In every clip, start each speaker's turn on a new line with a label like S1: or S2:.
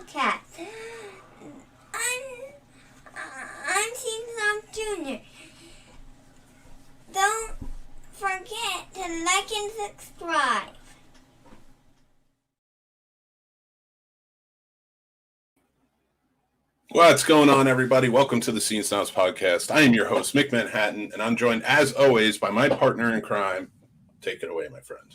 S1: podcast. I'm Scene Snobs Jr. Don't forget to like and subscribe.
S2: What's going on, everybody? Welcome to the Scene Snobs podcast. I am your host, Mick Manhattan, and I'm joined, as always, by my partner in crime. Take it away, my friend.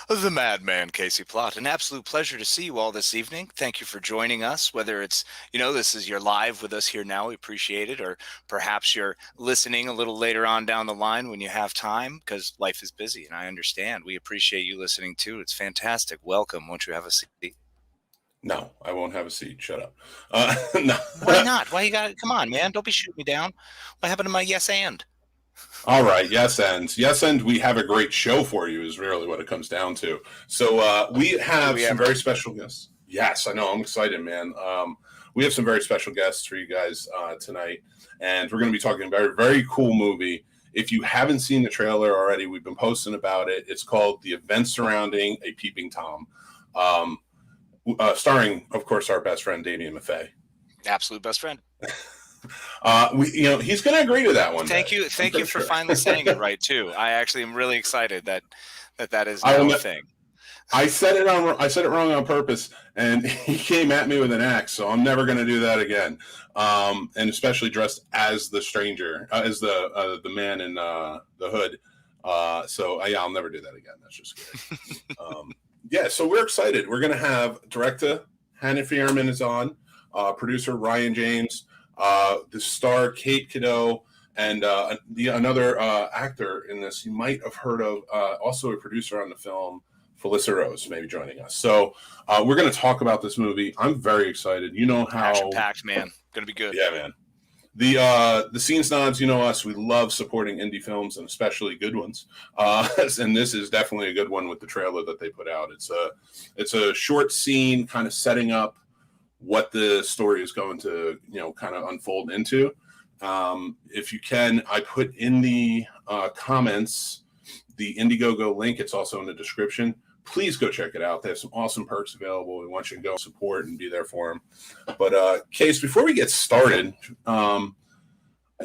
S3: The Madman, Casey Plott. An absolute pleasure to see you all this evening. Thank you for joining us, whether it's, this is you're live with us here now, we appreciate it, or perhaps you're listening a little later on down the line when you have time, because life is busy, and I understand. We appreciate you listening, too. It's fantastic. Welcome. Won't you have a seat?
S2: No, I won't have a seat. Shut up.
S3: No. Why not? Why you got it? Come on, man. Don't be shooting me down. What happened to my yes and?
S2: All right. Yes, and we have a great show for you is really what it comes down to. So we have some very special guests. Yes, I know. I'm excited, man. We have some very special guests for you guys tonight, and we're going to be talking about a very cool movie. If you haven't seen the trailer already, we've been posting about it. It's called The Events Surrounding a Peeping Tom. Starring, of course, our best friend, Damien Maffei.
S3: Absolute best friend.
S2: He's going to agree to that one.
S3: Thank you for finally saying it right, too. I actually am really excited that is now a thing.
S2: I said it wrong on purpose, and he came at me with an axe, so I'm never going to do that again. And especially dressed as the stranger, as the man in the hood. I'll never do that again. That's just scary. Yeah, so we're excited. We're going to have director Hannah Fierman is on, producer Ryan James, the star Kate Cadeau, and another actor in this you might have heard of, also a producer on the film, Felissa Rose, maybe joining us. So we're going to talk about this movie. I'm very excited. You know how
S3: action-packed, man. Going to be good.
S2: Yeah, man. The Scene Snobs, you know us, we love supporting indie films and especially good ones. And this is definitely a good one with the trailer that they put out. It's a short scene kind of setting up what the story is going to, kind of unfold into. If you can, I put in the comments the Indiegogo link. It's also in the description. Please go check it out. They have some awesome perks available. We want you to go support and be there for them. But Case, before we get started,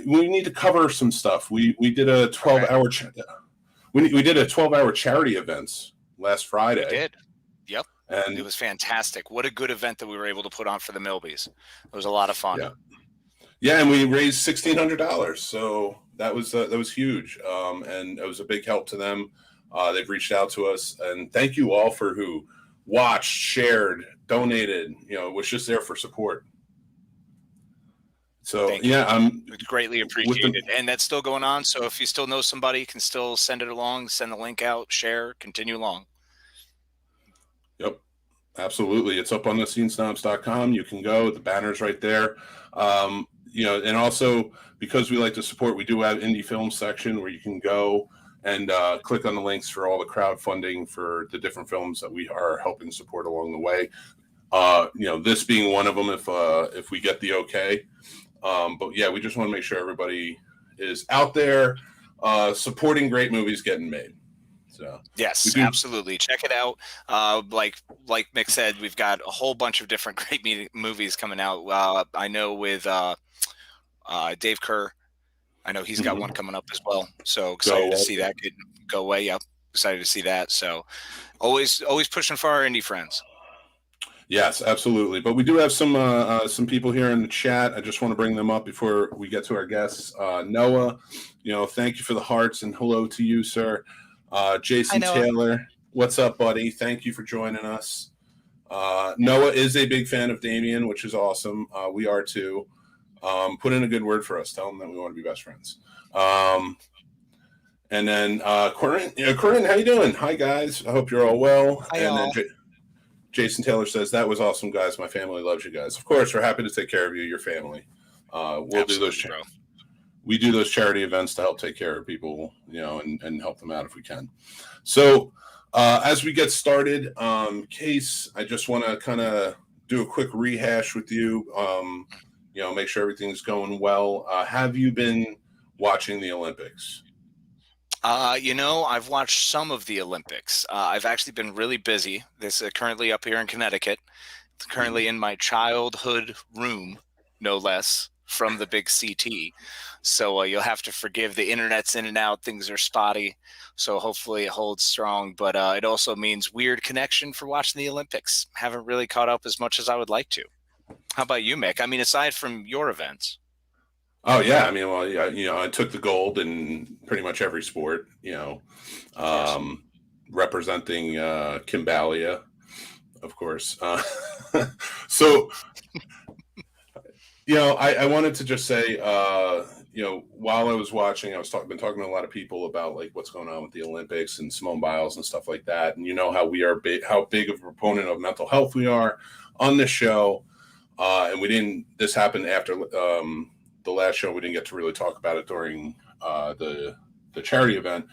S2: we need to cover some stuff. We did a 12-hour we did a 12-hour charity event last Friday.
S3: We did. Yep.
S2: And
S3: it was fantastic. What a good event that we were able to put on for the Milbies. It was a lot of fun.
S2: Yeah, and we raised $1,600. So that was huge. And it was a big help to them. They've reached out to us, and thank you all for who watched, shared, donated, was just there for support. So,
S3: it's greatly appreciated. And that's still going on. So if you still know somebody, you can still send it along, send the link out, share, continue along.
S2: Yep, absolutely. It's up on the scenesnobs.com. You can go. The banner's right there. And also because we like to support, we do have indie film section where you can go and click on the links for all the crowdfunding for the different films that we are helping support along the way. This being one of them if we get the okay. But yeah, we just want to make sure everybody is out there supporting great movies getting made. So
S3: yes, absolutely. Check it out. Like Mick said, we've got a whole bunch of different great movies coming out. I know with Dave Kerr. I know he's got one coming up as well. So excited to see that go away. Yep. Excited to see that. So always pushing for our indie friends.
S2: Yes, absolutely. But we do have some people here in the chat. I just want to bring them up before we get to our guests. Noah, thank you for the hearts and hello to you, sir. Jason Taylor, what's up, buddy? Thank you for joining us. Noah is a big fan of Damien, which is awesome. We are too. Put in a good word for us. Tell them that we want to be best friends. And then Corinne, how you doing? Hi, guys. I hope you're all well.
S3: Hi,
S2: and then Jason Taylor says, that was awesome, guys. My family loves you guys. Of course, we're happy to take care of you, your family. We'll do those. We do those charity events to help take care of people, and help them out if we can. So as we get started, Case, I just want to kind of do a quick rehash with you. Make sure everything's going well. Have you been watching the Olympics?
S3: I've watched some of the Olympics. I've actually been really busy. This is currently up here in Connecticut, currently in my childhood room, no less, from the big CT. So you'll have to forgive, the internet's in and out, things are spotty. So hopefully it holds strong. But it also means weird connection for watching the Olympics. Haven't really caught up as much as I would like to. How about you, Mick? I mean, aside from your events.
S2: Oh yeah, I mean, well, yeah, I took the gold in pretty much every sport. Representing Kimbalia, of course. So, I wanted to just say, while I was watching, been talking to a lot of people about like what's going on with the Olympics and Simone Biles and stuff like that, and how we are how big of a proponent of mental health we are on this show, and we didn't. This happened after the last show. We didn't get to really talk about it during the charity event.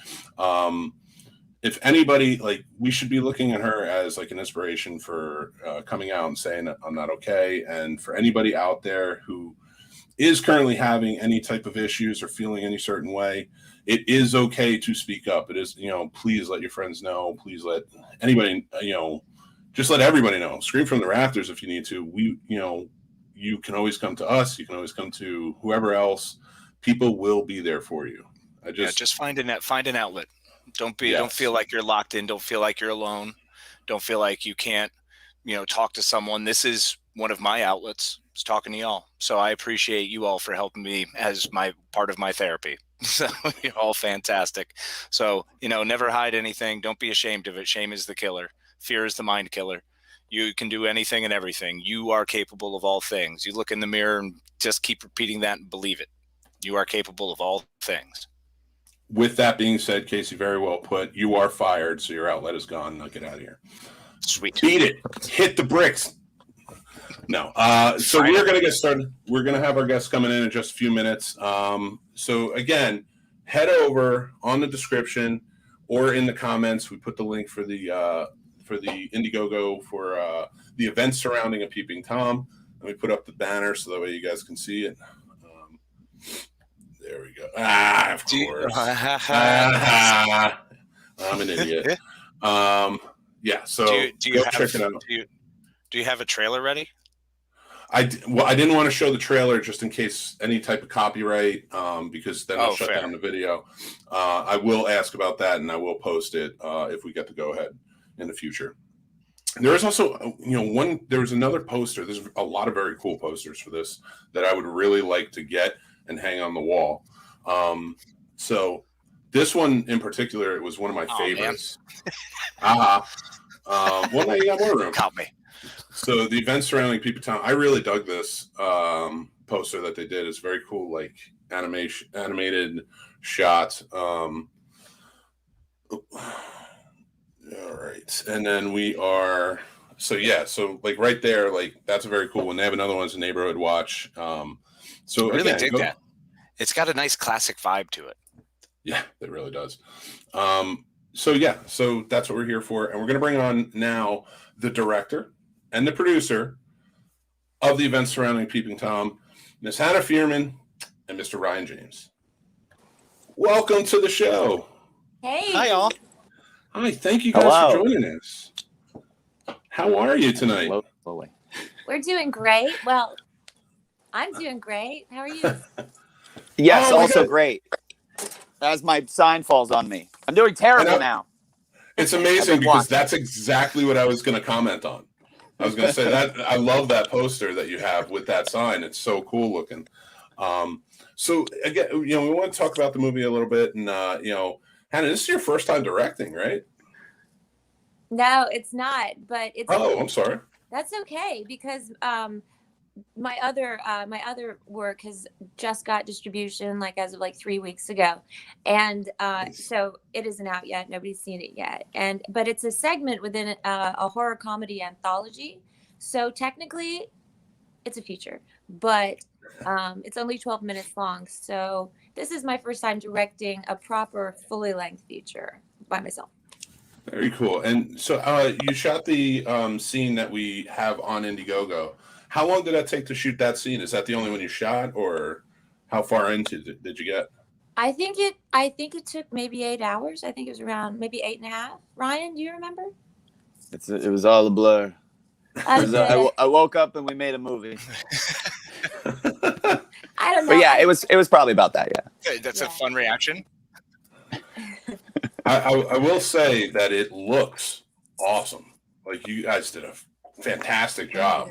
S2: If anybody, like, we should be looking at her as like an inspiration for coming out and saying that I'm not okay. And for anybody out there who is currently having any type of issues or feeling any certain way, it is okay to speak up. It is, please let your friends know. Please let anybody, just let everybody know. Scream from the rafters if you need to. You can always come to us. You can always come to whoever else. People will be there for you.
S3: Just find an outlet. Don't feel like you're locked in. Don't feel like you're alone. Don't feel like you can't, talk to someone. This is one of my outlets. It's talking to y'all. So I appreciate you all for helping me as my part of my therapy. So you're all fantastic. So, never hide anything. Don't be ashamed of it. Shame is the killer. Fear is the mind killer. You can do anything and everything. You are capable of all things. You look in the mirror and just keep repeating that and believe it. You are capable of all things.
S2: With that being said, Casey, very well put. You are fired, so your outlet is gone. Now get out of here.
S3: Sweet.
S2: Beat it. Hit the bricks. No. So we're going to get started. We're going to have our guests coming in just a few minutes. So again, head over on the description or in the comments. We put the link for the Indiegogo for the events surrounding a Peeping Tom. Let me put up the banner so that way you guys can see it. There we go. Of course. I'm an idiot. Yeah. So check it out.
S3: Do you have a trailer ready?
S2: I didn't want to show the trailer just in case any type of copyright, because then I'll shut down the video. I will ask about that, and I will post it if we get to go ahead in the future. There is also, there's another poster. There's a lot of very cool posters for this that I would really like to get and hang on the wall. So this one in particular, it was one of my favorites. Well, now you got more room.
S3: Caught me.
S2: So the events surrounding Peeping Tom, I really dug this poster that they did. It's very cool, like animated shot. All right, and then we are. So like right there, like that's a very cool one. They have another one as a neighborhood watch. So
S3: I really dig that. It's got a nice classic vibe to it.
S2: Yeah, it really does. So that's what we're here for, and we're going to bring on now the director and the producer of the events surrounding Peeping Tom, Miss Hannah Fierman and Mr. Ryan James. Welcome to the show.
S1: Hey.
S3: Hi, y'all.
S2: Hi, thank you guys for joining us. How are you tonight?
S1: We're doing great. Well, I'm doing great. How are you?
S4: Yes, also great. As my sign falls on me. I'm doing terrible now.
S2: It's amazing because that's exactly what I was going to comment on. I was going to say that I love that poster that you have with that sign. It's so cool looking. So again, we want to talk about the movie a little bit, and Hannah, this is your first time directing, right?
S1: No, it's not. But it's.
S2: Oh, I'm sorry.
S1: That's okay because my other work has just got distribution as of 3 weeks ago, and so it isn't out yet. Nobody's seen it yet, but it's a segment within a horror comedy anthology. So technically, it's a feature, but it's only 12 minutes long. So this is my first time directing a proper fully length feature by myself.
S2: Very cool. And so you shot the scene that we have on Indiegogo. How long did that take to shoot that scene? Is that the only one you shot, or how far into did you get?
S1: I think it took maybe 8 hours. I think it was around maybe 8.5. Ryan, do you remember?
S4: It was all a blur.
S1: I did it.
S4: I woke up and we made a movie.
S1: I don't know.
S4: But yeah, it was probably about that. Yeah.
S3: Hey, that's a fun reaction.
S2: I will say that it looks awesome. Like, you guys did a fantastic job.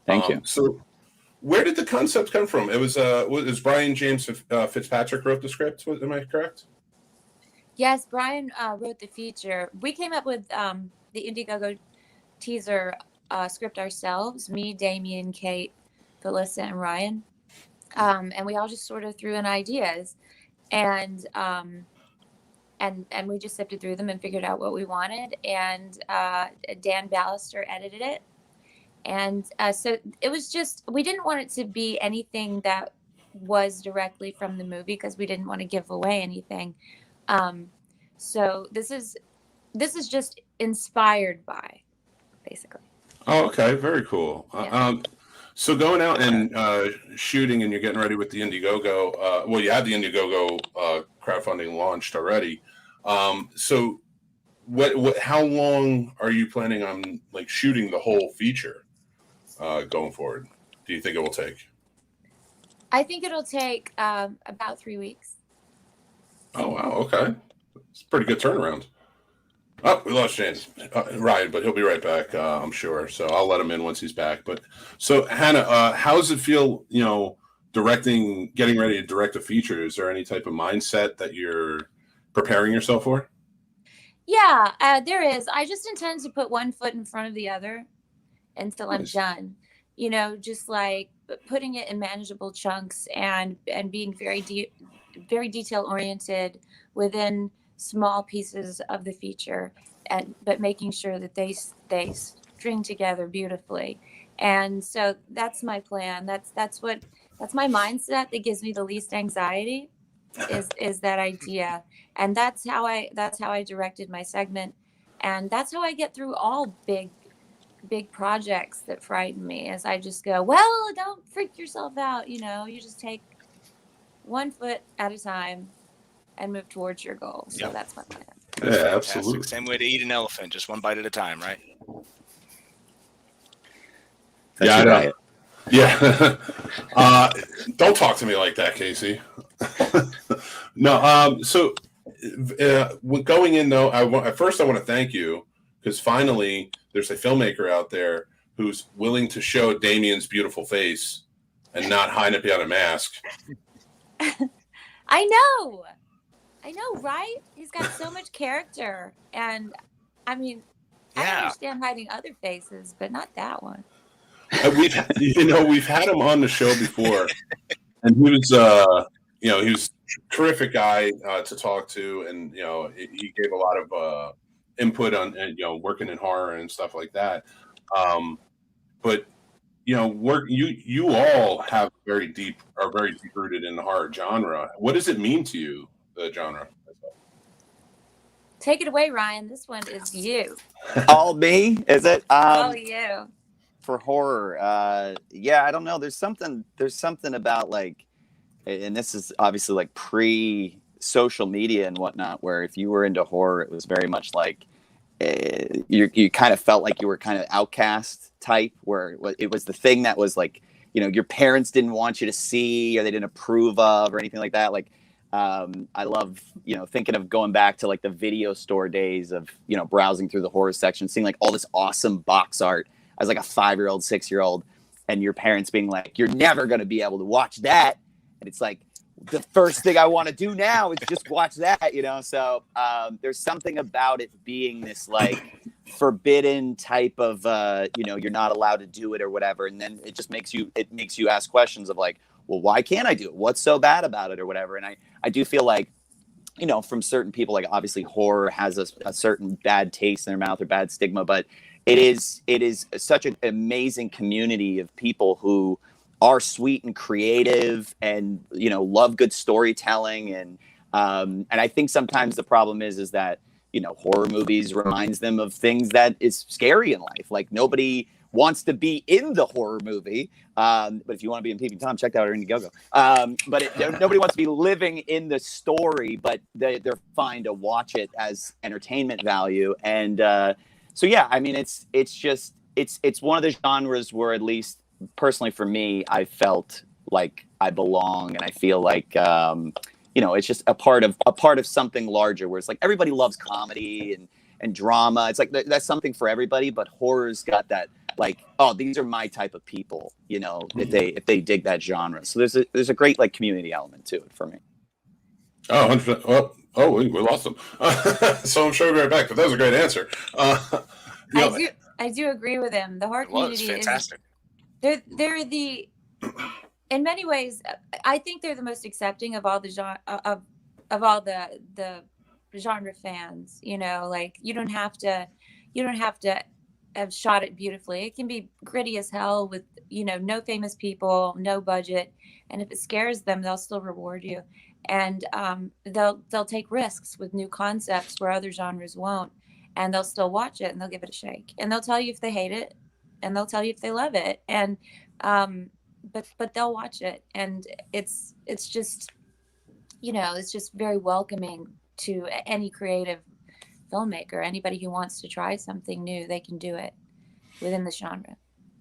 S4: Thank you.
S2: So, where did the concept come from? It was Brian James Fitzpatrick wrote the script. Am I correct?
S1: Yes, Brian wrote the feature. We came up with the Indiegogo teaser script ourselves. Me, Damien, Kate, Felissa, and Ryan. And we all just sort of threw in ideas, and we just sifted through them and figured out what we wanted. And Dan Ballister edited it. And so it was just, we didn't want it to be anything that was directly from the movie because we didn't want to give away anything. So this is just inspired by, basically.
S2: Oh, okay. Very cool.
S1: Yeah.
S2: So going out and shooting, and you're getting ready with the Indiegogo. Well, you had the Indiegogo crowdfunding launched already. So what? How long are you planning on like shooting the whole feature going forward? Do you think it will take?
S1: I think it'll take about 3 weeks.
S2: Oh wow. Okay, it's a pretty good turnaround. Oh, we lost James Ryan, but he'll be right back, I'm sure. So I'll let him in once he's back. But so Hannah, how does it feel? You know, getting ready to direct a feature. Is there any type of mindset that you're preparing yourself for?
S1: Yeah, there is. I just intend to put one foot in front of the other until I'm done. You know, just like putting it in manageable chunks and being very detail oriented within small pieces of the feature, but making sure that they string together beautifully. And so that's my plan. That's my mindset that gives me the least anxiety is that idea. And that's how I directed my segment. And that's how I get through all big projects that frighten me, as I just go, well, don't freak yourself out. You know, you just take one foot at a time and move towards your goal. So that's my plan.
S2: Yeah, absolutely.
S3: Same way to eat an elephant, just one bite at a time, right?
S2: Yeah, I know. Yeah. Don't talk to me like that, Casey. No. So going in though, I want to thank you because finally there's a filmmaker out there who's willing to show Damien's beautiful face and not hide it behind a mask.
S1: I know, right? He's got so much character, and I mean, I understand hiding other faces, but not that one.
S2: We've had him on the show before, and he was he was a terrific guy to talk to, and he gave a lot of input on working in horror and stuff like that. But you all are very deep rooted in the horror genre. What does it mean to you, the genre?
S1: Take it away, Ryan. This one is you.
S4: All me? Is it?
S1: All you.
S4: For horror, I don't know. There's something about like, and this is obviously like pre-social media and whatnot, where if you were into horror, it was very much like you kind of felt like you were kind of outcast type, where it was the thing that was like, your parents didn't want you to see or they didn't approve of or anything like that. Like, I love, thinking of going back to like the video store days of, browsing through the horror section, seeing like all this awesome box art as like a 5-year-old, 6-year-old, and your parents being like, you're never going to be able to watch that. And it's like, the first thing I want to do now is just watch that, So there's something about it being this like forbidden type of, you're not allowed to do it or whatever. And then it just makes you ask questions of like, well, why can't I do it? What's so bad about it or whatever? And I do feel like, from certain people, like obviously horror has a certain bad taste in their mouth or bad stigma, but it is such an amazing community of people who are sweet and creative and, love good storytelling. And I think sometimes the problem is that, horror movies reminds them of things that is scary in life. Like nobody wants to be in the horror movie. But if you want to be in Peeping Tom, check out our Indiegogo. But nobody wants to be living in the story, but they're fine to watch it as entertainment value. And so, yeah, I mean, it's it's one of the genres where, at least personally for me, I felt like I belong, and I feel like it's just a part of something larger, where it's like everybody loves comedy and drama. It's like that's something for everybody, but horror's got that, like, oh, these are my type of people, if they dig that genre. So there's a great like community element to it for me.
S2: Oh, 100%. Oh, we lost them. So I'm sure we'll be right back, but that was a great answer.
S1: I do agree with him. The horror community
S3: is fantastic.
S1: They're in many ways, I think they're the most accepting of all the genre of all the genre fans. Like you don't have to have shot it beautifully. It can be gritty as hell with no famous people, no budget, and if it scares them, they'll still reward you. And they'll take risks with new concepts where other genres won't, and they'll still watch it and they'll give it a shake, and they'll tell you if they hate it, and they'll tell you if they love it, and but they'll watch it, and it's just it's just very welcoming to any creative filmmaker. Anybody who wants to try something new, they can do it within the genre.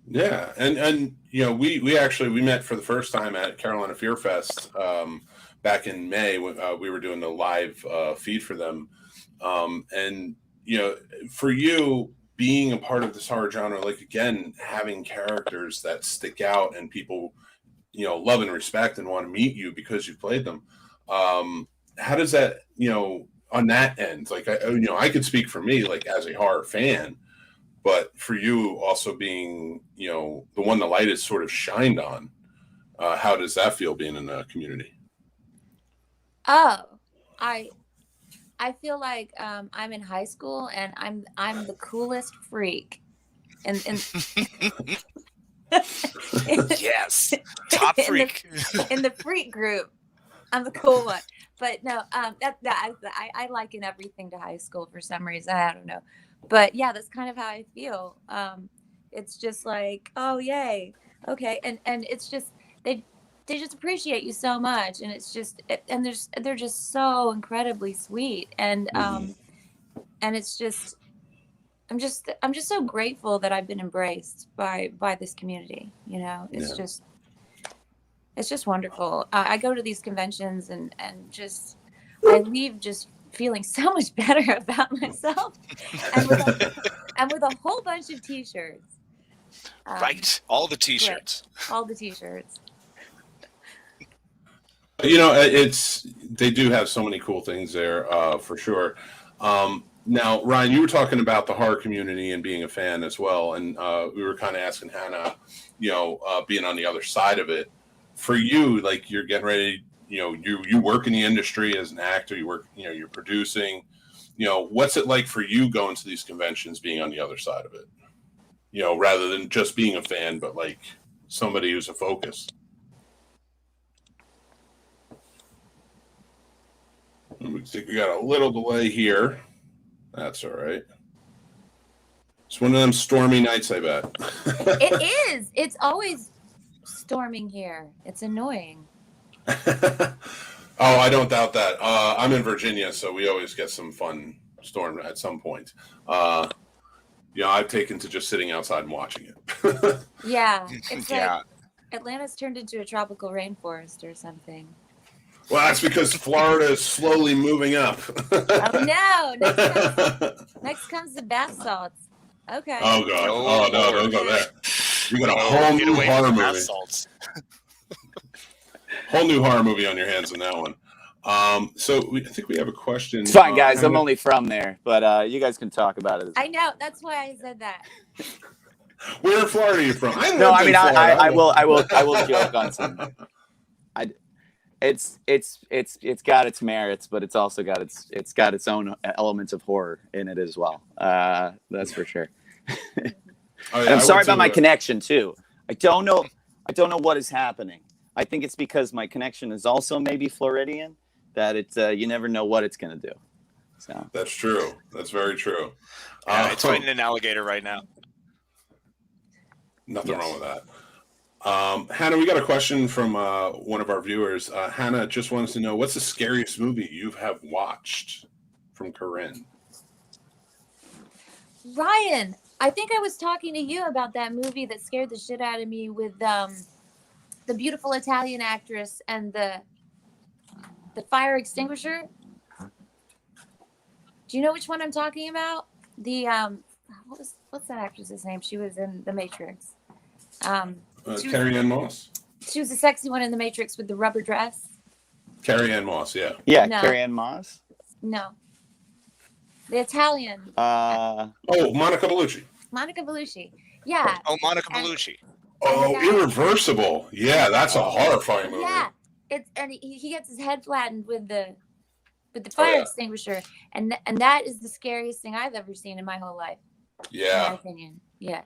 S2: Yeah, and we met for the first time at Carolina Fear Fest back in May when we were doing the live feed for them, and for you being a part of this horror genre, like again having characters that stick out and people love and respect and want to meet you because you've played them. How does that on that end, like I could speak for me, like as a horror fan, but for you also being the one the light is sort of shined on, how does that feel being in the community?
S1: Oh, I feel like I'm in high school and I'm the coolest freak, and
S3: yes, top freak
S1: in the freak group. I'm the cool one. But no, I liken everything to high school for some reason. I don't know, but yeah, that's kind of how I feel. It's just like, oh yay, okay, and it's just they just appreciate you so much, and it's just and they're just so incredibly sweet, and and it's just I'm just so grateful that I've been embraced by this community. It's just wonderful. I go to these conventions and just I leave just feeling so much better about myself, and with a whole bunch of T-shirts.
S3: Right, all the T-shirts.
S1: All the T-shirts.
S2: They do have so many cool things there, for sure. Now, Ryan, you were talking about the horror community and being a fan as well, and we were kind of asking Hannah, being on the other side of it. For you, like you're getting ready, you work in the industry as an actor, you work, you're producing, what's it like for you going to these conventions, being on the other side of it, rather than just being a fan, but like somebody who's a focus? We think we got a little delay here. That's all right. It's one of them stormy nights, I bet.
S1: It is. It's always storming here. It's annoying.
S2: Oh, I don't doubt that. I'm in Virginia, so we always get some fun storm at some point. I've taken to just sitting outside and watching it.
S1: Yeah, it's like Atlanta's turned into a tropical rainforest or something.
S2: Well, that's because Florida is slowly moving up.
S1: Oh no! Next comes the bath salts. Okay.
S2: Oh god! Oh no! Don't go there. You got a whole new horror movie. Whole new horror movie on your hands on that one. So I think we have a question.
S4: It's fine, guys. I'm only from there, but you guys can talk about it.
S1: I know. That's why I said that.
S2: Where in Florida are you from?
S4: I will joke on something. It's got its merits, but it's also got its own elements of horror in it as well. That's for sure. And I'm sorry about my connection too. I don't know what is happening. I think it's because my connection is also maybe Floridian, that it's you never know what it's going to do. So
S2: that's true. That's very true.
S3: It's fighting an alligator right now.
S2: Nothing wrong with that. Hannah, we got a question from one of our viewers. Hannah just wants to know, what's the scariest movie you have watched? From Corinne.
S1: Ryan, I think I was talking to you about that movie that scared the shit out of me with the beautiful Italian actress and the fire extinguisher. Do you know which one I'm talking about? The what's that actress's name? She was in The Matrix.
S2: Carrie Ann Moss.
S1: She was the sexy one in The Matrix with the rubber dress.
S2: Carrie Ann Moss, yeah.
S4: Yeah,
S1: No.
S4: Carrie Ann Moss.
S1: No. The Italian.
S2: Monica Bellucci.
S1: Monica Bellucci. Yeah.
S3: Oh, Monica Bellucci.
S2: Oh,
S1: Yeah.
S2: Irreversible. Yeah, that's a horrifying movie.
S1: Yeah. And he gets his head flattened with the fire extinguisher, and that is the scariest thing I've ever seen in my whole life.
S2: Yeah.
S1: In my opinion. Yeah.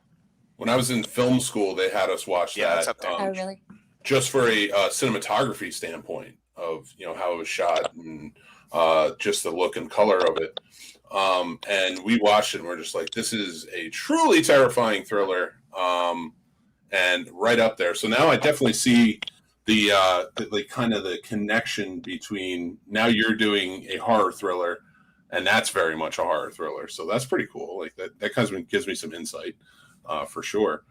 S2: When I was in film school, they had us watch that.
S3: That's up there.
S1: Oh, really?
S2: Just for a cinematography standpoint of how it was shot and just the look and color of it. And we watched it and we're just like, this is a truly terrifying thriller, and right up there. So now I definitely see the kind of the connection between now you're doing a horror thriller and that's very much a horror thriller. So that's pretty cool. Like that kind of gives me some insight, for sure.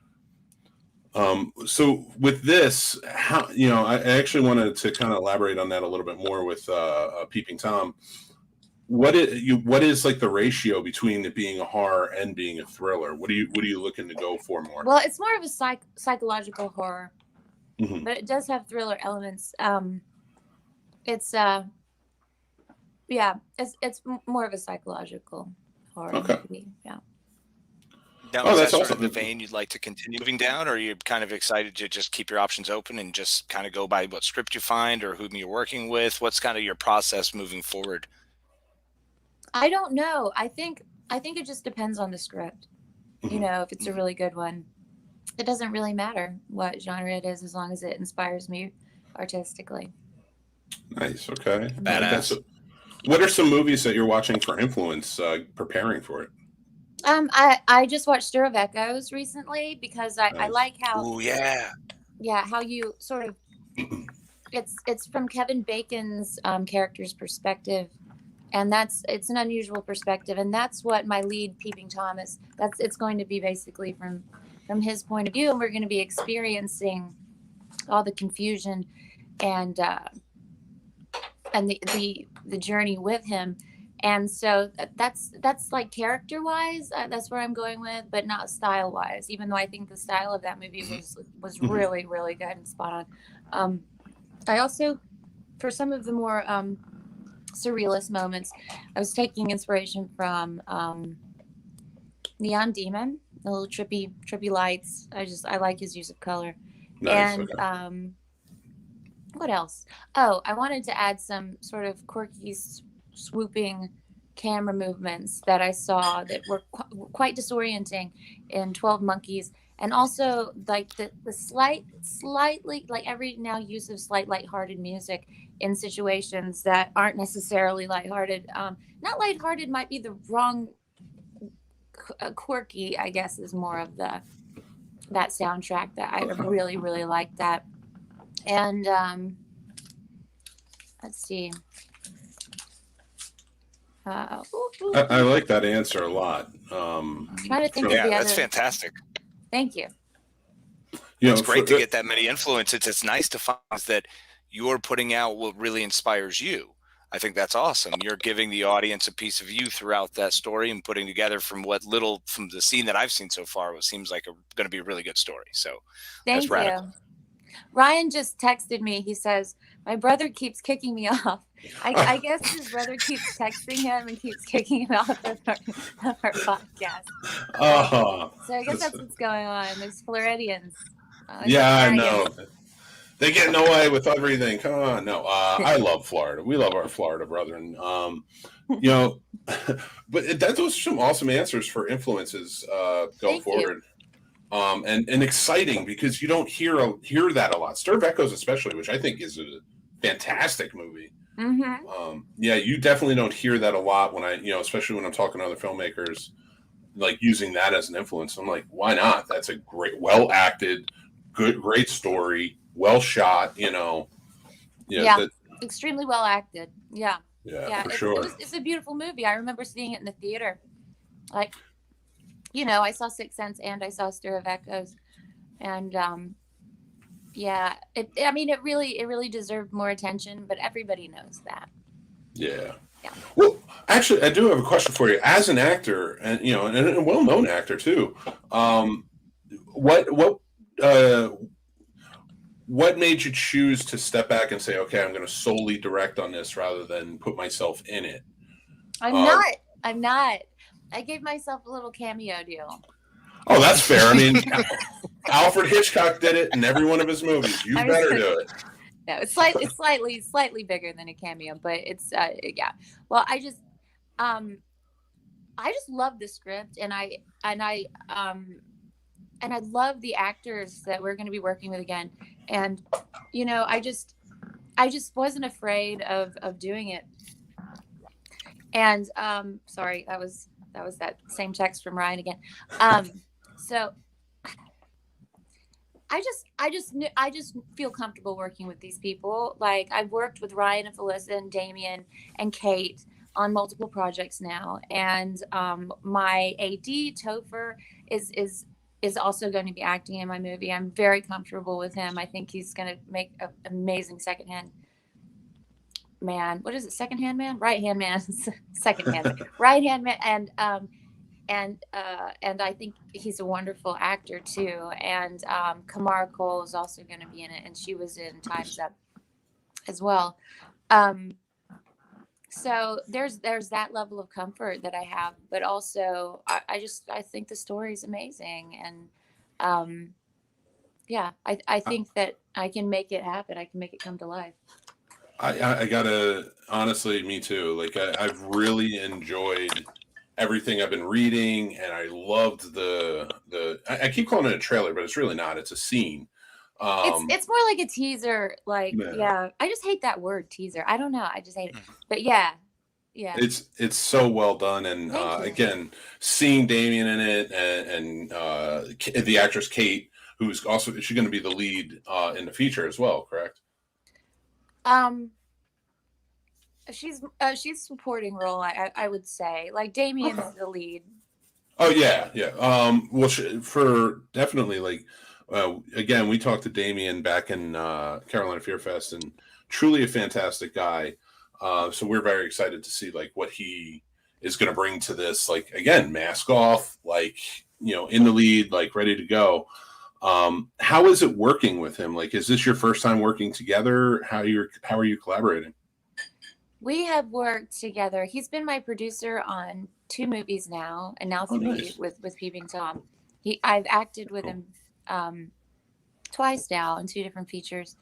S2: So with this, how, I actually wanted to kind of elaborate on that a little bit more with Peeping Tom. What is like the ratio between it being a horror and being a thriller? What are you looking to go for more?
S1: Well, it's more of a psychological horror,
S2: Mm-hmm.
S1: but it does have thriller elements. It's more of a psychological horror movie. Yeah.
S3: Now, is
S2: that's
S3: that sort
S2: awesome.
S3: of the vein you'd like to continue moving down, or are you kind of excited to just keep your options open and just kind of go by what script you find or whom you're working with? What's kind of your process moving forward?
S1: I don't know. I think it just depends on the script.
S2: Mm-hmm.
S1: If it's a really good one, it doesn't really matter what genre it is as long as it inspires me artistically.
S2: Nice. Okay.
S3: Badass.
S2: What are some movies that you're watching for influence, preparing for it?
S1: I just watched Stir of Echoes recently because I
S2: Nice.
S1: like how
S3: Oh yeah.
S1: how you sort of it's from Kevin Bacon's character's perspective, and it's an unusual perspective, and that's what my lead Peeping Tom is. It's going to be basically from his point of view, and we're going to be experiencing all the confusion and the journey with him. And so that's like character wise, that's where I'm going with, but not style wise, even though I think the style of that movie was really, really good and spot on. I also, for some of the more surrealist moments, I was taking inspiration from Neon Demon, the little trippy lights. I like his use of color.
S2: Nice.
S1: And
S2: Okay.
S1: what else? Oh, I wanted to add some sort of quirky, swooping camera movements that I saw that were quite disorienting in 12 Monkeys, and also like the slightly like every now use of slight lighthearted music in situations that aren't necessarily lighthearted. Not lighthearted might be the wrong. Quirky, I guess, is more of that soundtrack that I really, really like that. And let's see.
S2: I like that answer a lot.
S1: I'm trying to think of
S3: Yeah,
S1: the
S3: that's
S1: other.
S3: fantastic.
S1: Thank you.
S3: It's great to get that many influences. It's nice to find that you're putting out what really inspires you. I think that's awesome. You're giving the audience a piece of you throughout that story and putting together from the scene that I've seen so far, what seems like going to be a really good story. So
S1: Thank
S3: that's radical.
S1: you. Ryan just texted me. He says, my brother keeps kicking me off. I guess his brother keeps texting him and keeps kicking him off of our podcast. So I guess that's what's going on. There's Floridians.
S2: Yeah, I know. They get in the way with everything. Come on. No, I love Florida. We love our Florida brethren. But those are some awesome answers for influences going forward. And exciting because you don't hear that a lot. Stir of Echoes especially, which I think is a fantastic movie.
S1: Mm-hmm.
S2: You definitely don't hear that a lot when especially when I'm talking to other filmmakers, like using that as an influence. I'm like, why not? That's a great, acted, great story, well shot.
S1: Extremely well acted. Yeah,
S2: for sure.
S1: It's a beautiful movie. I remember seeing it in the theater. Like, you know, I saw Sixth Sense and I saw Stir of Echoes, and yeah, I mean, it really deserved more attention, but everybody knows that.
S2: Yeah.
S1: Yeah.
S2: Well, actually, I do have a question for you. As an actor, and you know, and a well-known actor too, what uh, what made you choose to step back and say, okay, I'm going to solely direct on this rather than put myself in it?
S1: I'm not. I gave myself a little cameo deal.
S2: Oh, that's fair. I mean, Alfred Hitchcock did it in every one of his movies. You better do it.
S1: No, it's slightly bigger than a cameo, but it's yeah. Well, I just love the script, and I love the actors that we're going to be working with again. And you know, I just wasn't afraid of doing it. And sorry, that was that same text from Ryan again. So I just feel comfortable working with these people. Like, I've worked with Ryan and Felissa and Damien and Kate on multiple projects now, and my AD Topher is also going to be acting in my movie. I'm very comfortable with him. I think he's going to make an amazing secondhand man. What is it? Secondhand man? Right hand man. Secondhand. Right hand man. And I think he's a wonderful actor too. And Kamara Cole is also going to be in it, and she was in Time's Up as well. So there's that level of comfort that I have, but also I think the story is amazing, and yeah, I think that I can make it happen. I can make it come to life.
S2: I gotta, honestly, me too. Like, I've really enjoyed everything I've been reading, and I loved I keep calling it a trailer, but it's really not. It's a scene.
S1: It's more like a teaser. Like, yeah, I just hate that word, teaser. I don't know. I just hate it. But yeah.
S2: It's so well done, and again, seeing Damien in it, and the actress Kate, who's also, she's going to be the lead in the feature as well, correct?
S1: She's supporting role. I would say, like, Damien's the lead.
S2: Oh yeah. Well, for definitely, like, again, we talked to Damien back in Carolina Fear Fest, and truly a fantastic guy. So we're very excited to see, like, what he is going to bring to this. Like, again, mask off, like, you know, in the lead, like, ready to go. How is it working with him? Like, is this your first time working together? How are you collaborating?
S1: We have worked together. He's been my producer on 2 movies now, and now 3
S2: nice.
S1: with Peeping Tom. I've acted with him twice now in 2 different features,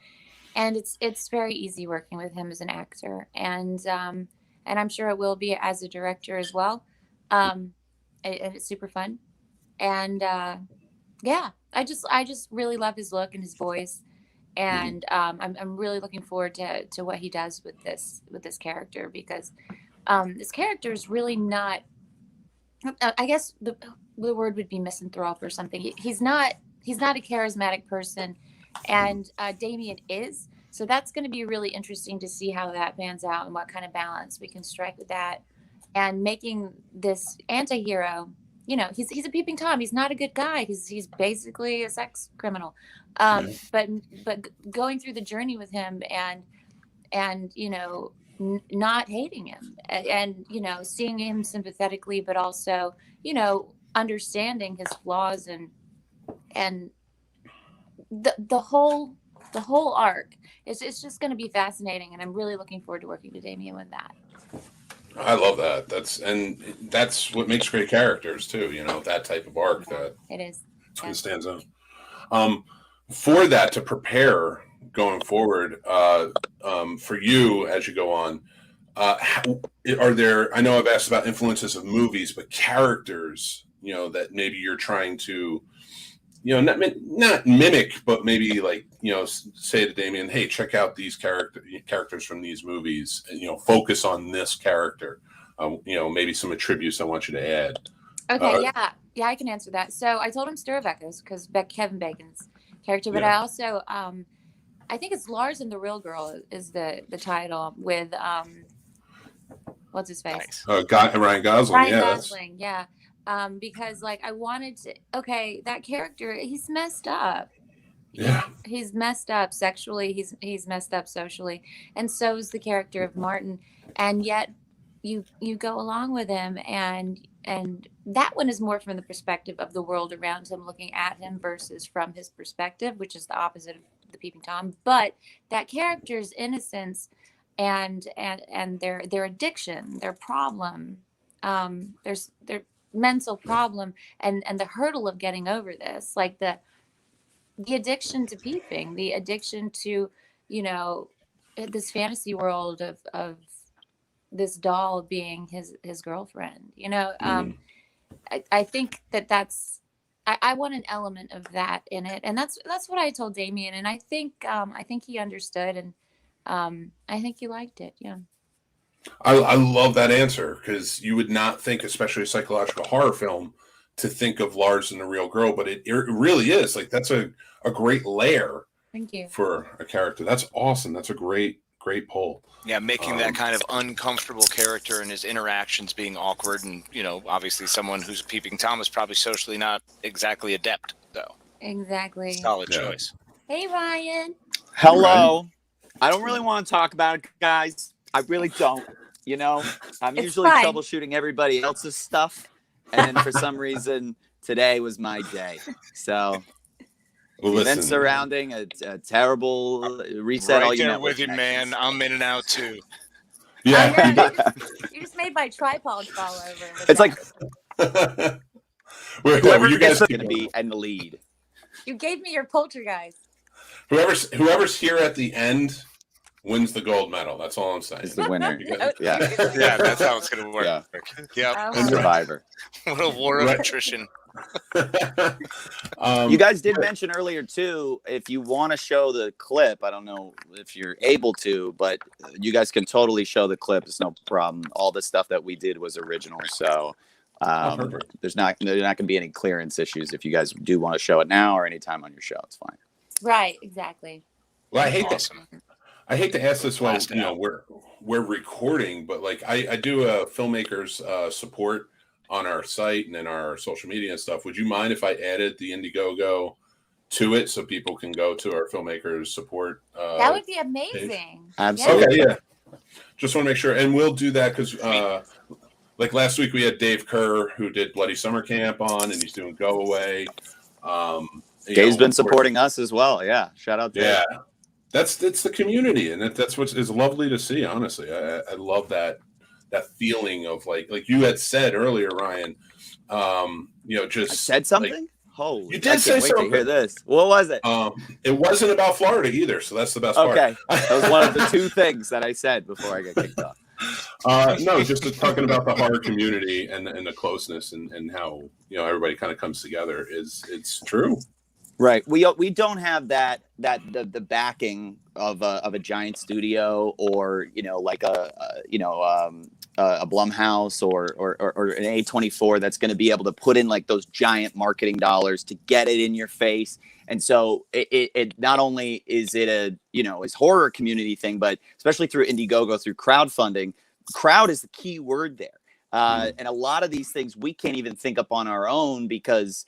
S1: and it's very easy working with him as an actor, and I'm sure it will be as a director as well. And it's super fun, and yeah, I just really love his look and his voice. And I'm really looking forward to what he does with this character, because this character is really not. I guess the word would be misanthrope or something. He's not a charismatic person, and Damien is. So that's going to be really interesting to see how that pans out and what kind of balance we can strike with that, and making this anti-hero. You know, he's a peeping Tom. He's not a good guy. He's basically a sex criminal. But going through the journey with him, and you know, not hating him, and you know, seeing him sympathetically, but also, you know, understanding his flaws, and the whole arc. It's just going to be fascinating, and I'm really looking forward to working with Damien with that.
S2: I love that. That's what makes great characters too. You know, that type of arc. That
S1: it is.
S2: It's what stands out. For that, to prepare going forward, for you as you go on, are there? I know I've asked about influences of movies, but characters, you know, that maybe you're trying to, you know, not mimic, but maybe, like, you know, say to Damien, hey, check out these characters from these movies, and, you know, focus on this character. You know, maybe some attributes I want you to add.
S1: Okay, yeah, I can answer that. So I told him Stir of Echoes, because Kevin Bacon's character, but I also I think it's Lars and the Real Girl is the title, with what's his face?
S3: Nice.
S2: Ryan Gosling.
S1: Ryan Gosling, yeah. because like I wanted to. Okay, that character, he's messed up.
S2: Yeah.
S1: He's messed up sexually. He's messed up socially, and so is the character of Martin. And yet, you go along with him, and that one is more from the perspective of the world around him looking at him versus from his perspective, which is the opposite of the Peeping Tom. But that character's innocence and their addiction, their problem, their mental problem, and the hurdle of getting over this, like the addiction to peeping, the addiction to, this fantasy world of this doll being his girlfriend. I think that's I want an element of that in it, and that's what I told Damien, and I think he understood, and I think he liked it. Yeah.
S2: I love that answer, because you would not think, especially a psychological horror film, to think of Lars and the real girl, but it really is. Like, that's a great layer.
S1: Thank you.
S2: For a character. That's awesome. That's a great poll.
S3: Yeah, making that kind of uncomfortable character and his interactions being awkward, and obviously someone who's Peeping Tom is probably socially not exactly adept, though.
S1: Exactly.
S3: Solid choice.
S1: Hey, Ryan.
S4: Hello. I don't really want to talk about it, guys. I really don't. I'm
S1: It's
S4: usually
S1: fine.
S4: troubleshooting everybody else's stuff, and then for some reason today was my day. So events surrounding a terrible reset.
S3: Right
S4: all
S3: there
S4: network
S3: with you, man.
S4: connections.
S3: I'm in and out too.
S2: Yeah.
S1: You just made my tripod fall over.
S4: It's like
S2: Whoever you guys
S4: going to be in the lead.
S1: you gave me your poltergeist.
S2: whoever's here at the end wins the gold medal. That's all I'm saying.
S4: Is the winner.
S2: You guys-
S4: Yeah.
S3: Yeah, that's how it's gonna work.
S4: Yeah.
S3: Yep.
S1: Oh,
S4: Survivor.
S3: What a war of
S2: Right.
S3: attrition.
S4: You guys did mention earlier too, if you want to show the clip, I don't know if you're able to, but you guys can totally show the clip. It's no problem. All the stuff that we did was original, so
S2: perfect.
S4: there's not going to be any clearance issues if you guys do want to show it now or anytime on your show. It's fine.
S1: right, exactly.
S2: Well, I hate
S3: Awesome.
S2: to ask this while
S3: Blast it out.
S2: we're recording, but like I do a filmmakers support on our site and in our social media and stuff. Would you mind if I added the Indiegogo to it so people can go to our filmmakers support?
S1: That would be amazing.
S4: Absolutely.
S2: Okay, yeah. Just want to make sure, and we'll do that because like last week we had Dave Kerr, who did Bloody Summer Camp on, and he's doing Go Away.
S4: Dave's been supporting us as well. Yeah. Shout out to
S2: Yeah. It's the community, and that's what is lovely to see. Honestly, I love that feeling of like you had said earlier, Ryan. Just
S4: I said something? Holy,
S2: You did
S4: I can't
S2: say
S4: wait
S2: something.
S4: to hear this. What was it?
S2: It wasn't about Florida either, so that's the best
S4: Okay.
S2: part.
S4: That was one of the two things that I said before I got kicked off.
S2: No, just talking about the horror community and the closeness and how everybody kind of comes together. It's true.
S4: Right. We don't have the backing of a giant studio or like a Blumhouse or an A24 that's going to be able to put in like those giant marketing dollars to get it in your face. And so it not only is it is horror community thing, but especially through Indiegogo, through crowdfunding, crowd is the key word there. And a lot of these things we can't even think up on our own because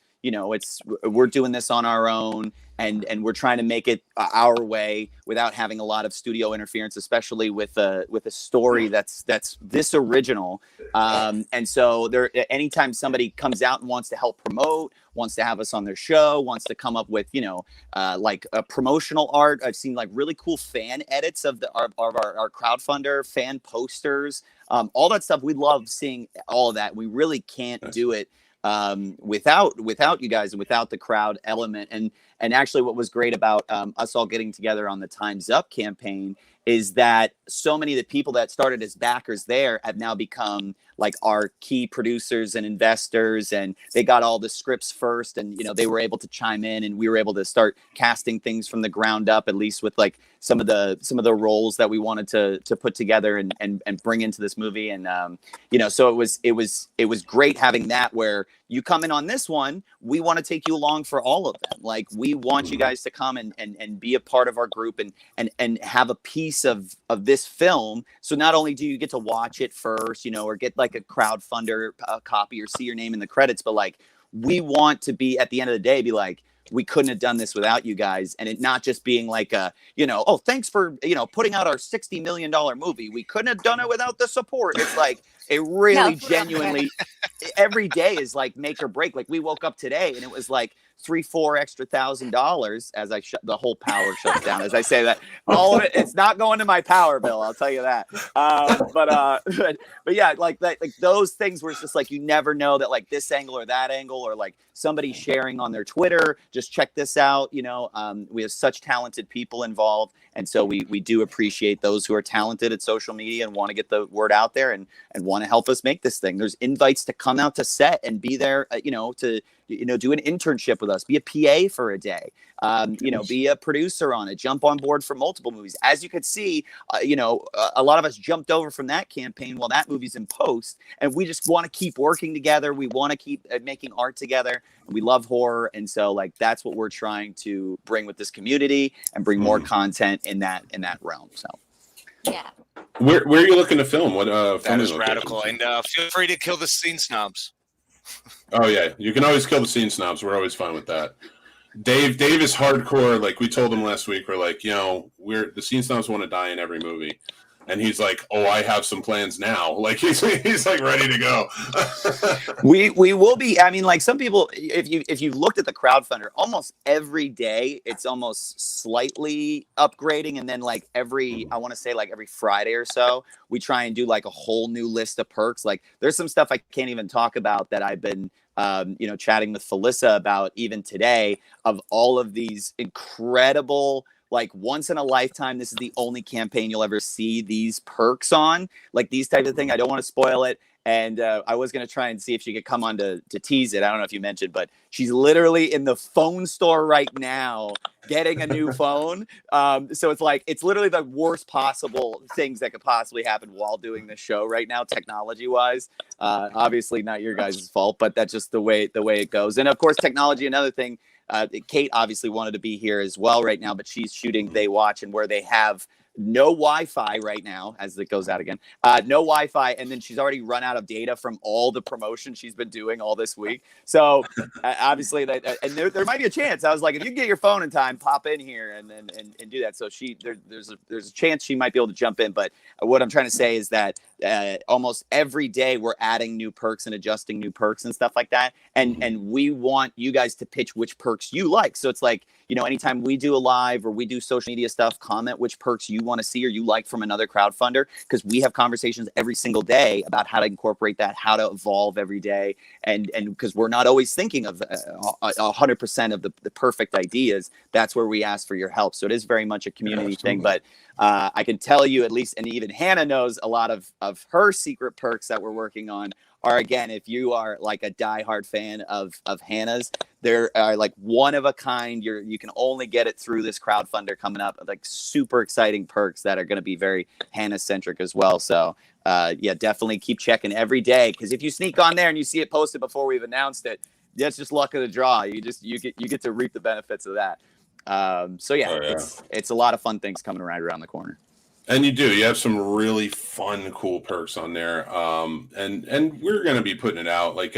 S4: we're doing this on our own and we're trying to make it our way without having a lot of studio interference, especially with a story that's this original. And so anytime somebody comes out and wants to help promote, wants to have us on their show, wants to come up with, like a promotional art. I've seen like really cool fan edits of our crowdfunder, fan posters, all that stuff. We love seeing all of that. We really can't do it without you guys and without the crowd element. And actually what was great about us all getting together on the Time's Up campaign is that so many of the people that started as backers there have now become like our key producers and investors, and they got all the scripts first, and they were able to chime in, and we were able to start casting things from the ground up, at least with like some of the roles that we wanted to put together and bring into this movie. And so it was great having that, where you come in on this one, we want to take you along for all of them. Like, we want you guys to come and be a part of our group and have a piece piece of this film. So not only do you get to watch it first, you know, or get like a crowdfunder copy or see your name in the credits, but like we want to be at the end of the day, be like, we couldn't have done this without you guys. And it not just being like a, you know, oh, thanks for, you know, putting out our $60 million movie. We couldn't have done it without the support. It's like, it really genuinely, every day is like make or break. Like we woke up today and it was like $3,000-4,000 extra as I the whole power shuts down. As I say that, all of it, it's not going to my power bill. I'll tell you that. But yeah, like that, like those things where it's just like, you never know that like this angle or that angle, or like somebody sharing on their Twitter, just check this out. You know, we have such talented people involved. And so we do appreciate those who are talented at social media and want to get the word out there and want to help us make this thing. There's invites to come out to set and be there, you know, to, you know, do an internship with us, be a PA for a day, you know, be a producer on it, jump on board for multiple movies. As you could see, you know, a lot of us jumped over from that campaign while that movie's in post, and we just want to keep working together. We want to keep making art together. We love horror. And so like, that's what we're trying to bring with this community and bring more content in that realm. So.
S1: Yeah.
S2: Where are you looking to film? What
S3: that is radical. And feel free to kill the Scene Snobs.
S2: Oh yeah, you can always kill the Scene Snobs. We're always fine with that. Dave is hardcore. Like we told him last week, we're like, you know, the Scene Snobs want to die in every movie, and he's like, oh, I have some plans now. Like he's like ready to go.
S4: we will be. I mean, like some people, if you've looked at the crowdfunder, almost every day it's almost slightly upgrading, and then like I want to say like every Friday or so, we try and do like a whole new list of perks. Like there's some stuff I can't even talk about that I've been you know, chatting with Felissa about even today, of all of these incredible, like once in a lifetime, this is the only campaign you'll ever see these perks on, like these types of things. I don't want to spoil it. And I was going to try and see if she could come on to tease it. I don't know if you mentioned, but she's literally in the phone store right now getting a new phone. So it's like, it's literally the worst possible things that could possibly happen while doing this show right now, technology wise. Obviously not your guys' fault, but that's just the way it goes. And of course, technology, another thing, Kate obviously wanted to be here as well right now, but she's shooting They Watch, and where they have no Wi-Fi right now, as it goes out again, no Wi-Fi. And then she's already run out of data from all the promotion she's been doing all this week. So obviously and there might be a chance. I was like, if you can get your phone in time, pop in here and do that. So there's a chance she might be able to jump in. But what I'm trying to say is that almost every day we're adding new perks and adjusting new perks and stuff like that. And we want you guys to pitch which perks you like. So it's like, you know, anytime we do a live or we do social media stuff, comment which perks you want to see or you like from another crowdfunder, because we have conversations every single day about how to incorporate that, how to evolve every day. And because we're not always thinking of 100% of the perfect ideas, that's where we ask for your help. So it is very much a community thing. But I can tell you at least, and even Hannah knows a lot of her secret perks that we're working on are, again, if you are like a diehard fan of Hannah's, there are like one of a kind. You can only get it through this crowdfunder coming up, like super exciting perks that are going to be very Hannah centric as well. So yeah, definitely keep checking every day, because if you sneak on there and you see it posted before we've announced it, that's just luck of the draw. You get to reap the benefits of that. So yeah, it's a lot of fun things coming right around the corner.
S2: And you have some really fun, cool perks on there. And we're going to be putting it out. Like,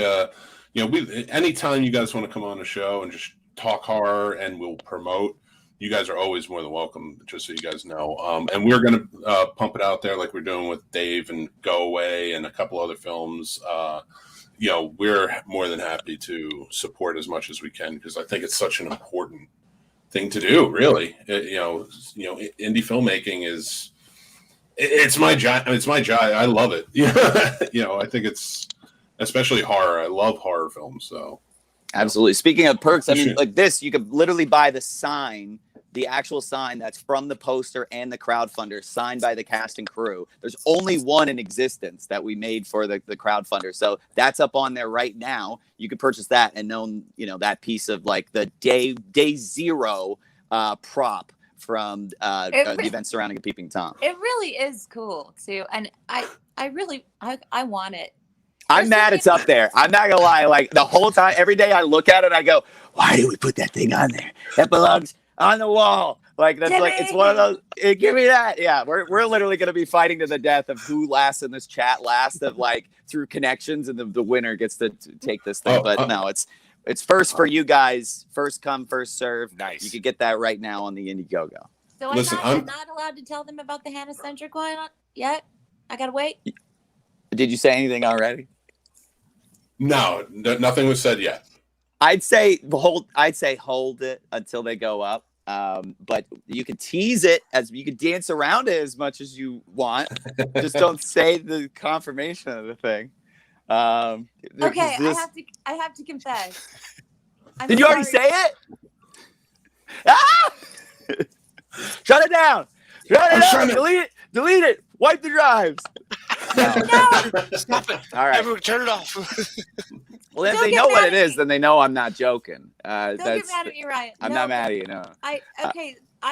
S2: you know, anytime you guys want to come on the show and just talk horror and we'll promote, you guys are always more than welcome, just so you guys know. And we're going to pump it out there like we're doing with Dave and Go Away and a couple other films. You know, we're more than happy to support as much as we can, because I think it's such an important thing to do, really. You know, indie filmmaking it's my job. It's my job. I love it. You know, I think it's, especially horror. I love horror films. So
S4: absolutely. Speaking of perks, I mean, like this, you could literally buy the sign, the actual sign that's from the poster and the crowdfunder, signed by the cast and crew. There's only one in existence that we made for the crowdfunder. So that's up on there right now. You could purchase that and own, you know, that piece of like the day zero prop from the event surrounding a Peeping Tom.
S1: It really is cool too. And I want it.
S4: I'm mad it's up there. I'm not gonna lie. Like the whole time, every day I look at it, I go, why do we put that thing on there? That belongs on the wall. Like that's like it's one of those. Give me that. Yeah, we're literally gonna be fighting to the death of who lasts in this chat last of like through connections, and the winner gets to take this thing. But no, it's first for you guys. First come, first serve.
S3: Nice.
S4: You could get that right now on the Indiegogo.
S1: So I'm not allowed to tell them about the Hannah-centric one yet? I gotta wait?
S4: Did you say anything already?
S2: No, nothing was said yet.
S4: I'd say hold it until they go up. But you can tease it as you can dance around it as much as you want. Just don't say the confirmation of the thing.
S1: Okay, I have to confess.
S4: Did you already say it? Ah! Shut it down. Delete it. Wipe the drives.
S1: No.
S3: Stop it.
S4: All right.
S3: Everyone, turn it off.
S4: Well, if they know what it is, then they know I'm not joking.
S1: Don't get mad at me, Ryan.
S4: I'm not mad at you, no.
S1: I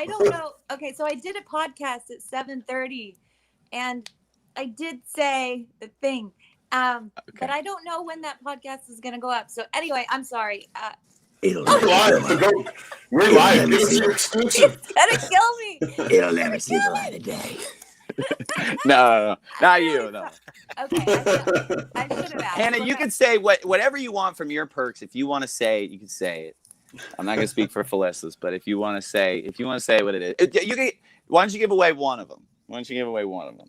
S1: don't know. Okay, so I did a podcast at 7:30, and I did say the thing, but I don't know when that podcast is going to go up. So anyway, I'm sorry.
S2: We're live. This is exclusive.
S1: It's gonna kill me.
S4: It'll never see the light of day. No, not you. No.
S1: Okay, I should have asked.
S4: Hannah, you can say whatever you want from your perks. If you want to say it, you can say it. I'm not going to speak for Felicitas, but if you want to say what it is, you can. Why don't you give away one of them?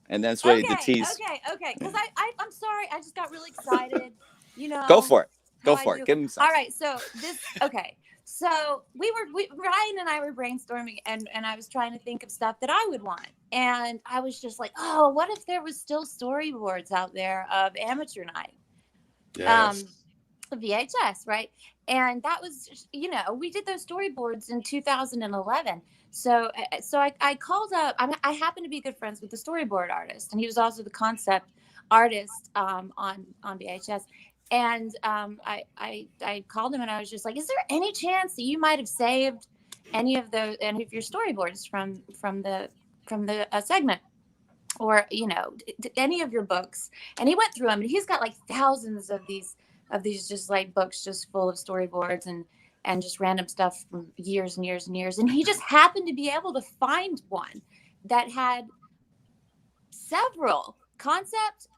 S4: And that's what the tease.
S1: Okay. Because I'm sorry. I just got really excited. You know.
S4: Go for it. Give him some.
S1: All right. So okay. So Ryan and I were brainstorming, and I was trying to think of stuff that I would want. And I was just like, oh, what if there was still storyboards out there of Amateur Night?
S2: Yes.
S1: VHS, right? And that was, we did those storyboards in 2011. So I called up, I happen to be good friends with the storyboard artist, and he was also the concept artist on VHS. And I called him, and I was just like, is there any chance that you might have saved any of your storyboards from the segment, or any of your books? And he went through them, and he's got like thousands of these just like books just full of storyboards and just random stuff from years and years and years. And he just happened to be able to find one that had several concept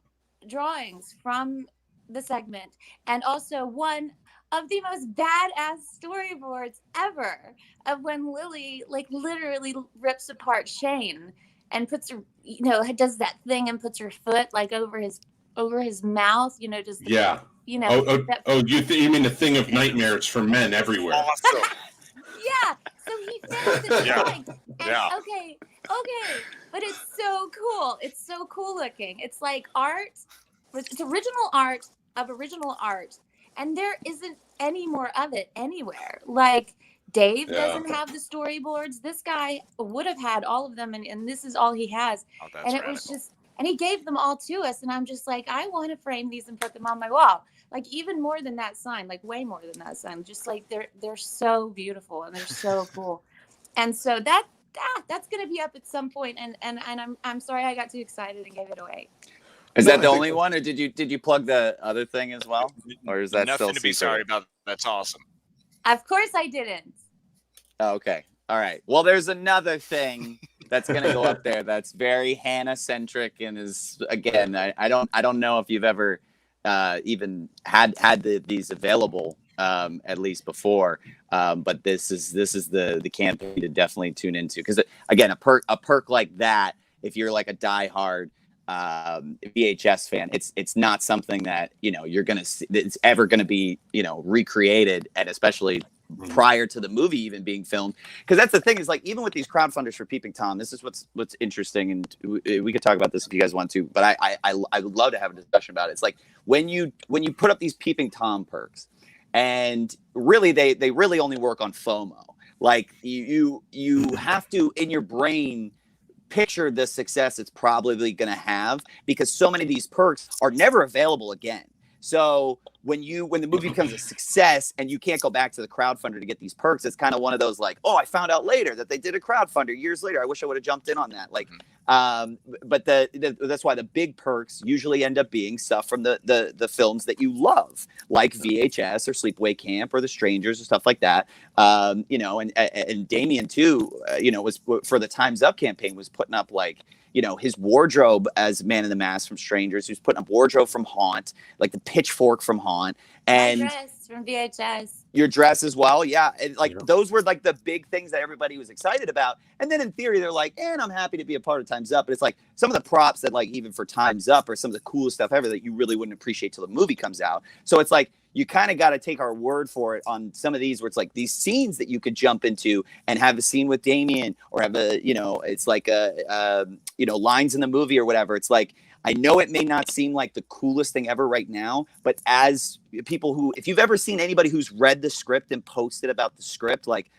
S1: drawings from the segment, and also one of the most badass storyboards ever of when Lily like literally rips apart Shane and puts her, does that thing and puts her foot like over his mouth, just
S2: yeah. You mean the thing of nightmares for men everywhere?
S3: Awesome.
S1: Yeah. So he found the drawing.
S3: Yeah.
S1: Okay. But it's so cool. It's so cool looking. It's like art. It's original art of original art, and there isn't any more of it anywhere. Like Dave doesn't have the storyboards. This guy would have had all of them, and this is all he has.
S3: Oh, that's
S1: and it
S3: radical.
S1: was just, and he gave them all to us, and I'm just like, I want to frame these and put them on my wall. Like even more than that sign, like way more than that sign. Just like they're so beautiful and they're so cool. And so that's gonna be up at some point, and I'm sorry I got too excited and gave it away.
S4: Is that the only one, or did you plug the other thing as well, or is that
S3: nothing
S4: still
S3: to be sorry about? That's awesome.
S1: Of course I didn't.
S4: Oh, okay, all right. Well, there's another thing that's going to go up there that's very Hannah centric, and is again, I don't know if you've ever even had these available at least before, but this is the campaign to definitely tune into, because again, a perk like that, if you're like a diehard VHS fan, it's not something that you're gonna see, it's ever gonna be recreated, and especially prior to the movie even being filmed. Because that's the thing, is like, even with these crowdfunders for Peeping Tom, this is what's interesting, and we could talk about this if you guys want to, but I would love to have a discussion about it. It's like when you put up these Peeping Tom perks, and really they really only work on FOMO. Like you have to, in your brain, picture the success it's probably going to have, because so many of these perks are never available again. So when the movie becomes a success and you can't go back to the crowdfunder to get these perks, it's kind of one of those like, oh, I found out later that they did a crowdfunder years later. I wish I would have jumped in on that. Like, But that's why the big perks usually end up being stuff from the films that you love, like VHS or Sleepaway Camp or The Strangers or stuff like that. You know, and Damien too, you know, was for the Time's Up campaign was putting up like, you know, his wardrobe as Man in the Mask from Strangers. He was putting up wardrobe from Haunt, like the pitchfork from Haunt, and
S1: My dress from VHS.
S4: your dress as well. Yeah. And like
S2: Yeah.
S4: those were like the big things that everybody was excited about. And then in theory, they're like, and I'm happy to be a part of Time's Up. But it's like some of the props that like even for Time's Up are some of the coolest stuff ever that you really wouldn't appreciate till the movie comes out. So it's like you kind of got to take our word for it on some of these where it's like these scenes that you could jump into and have a scene with Damien or have a, you know, it's like a you know, lines in the movie or whatever. It's like, I know it may not seem like the coolest thing ever right now, but as people who, if you've ever seen anybody who's read the script and posted about the script, like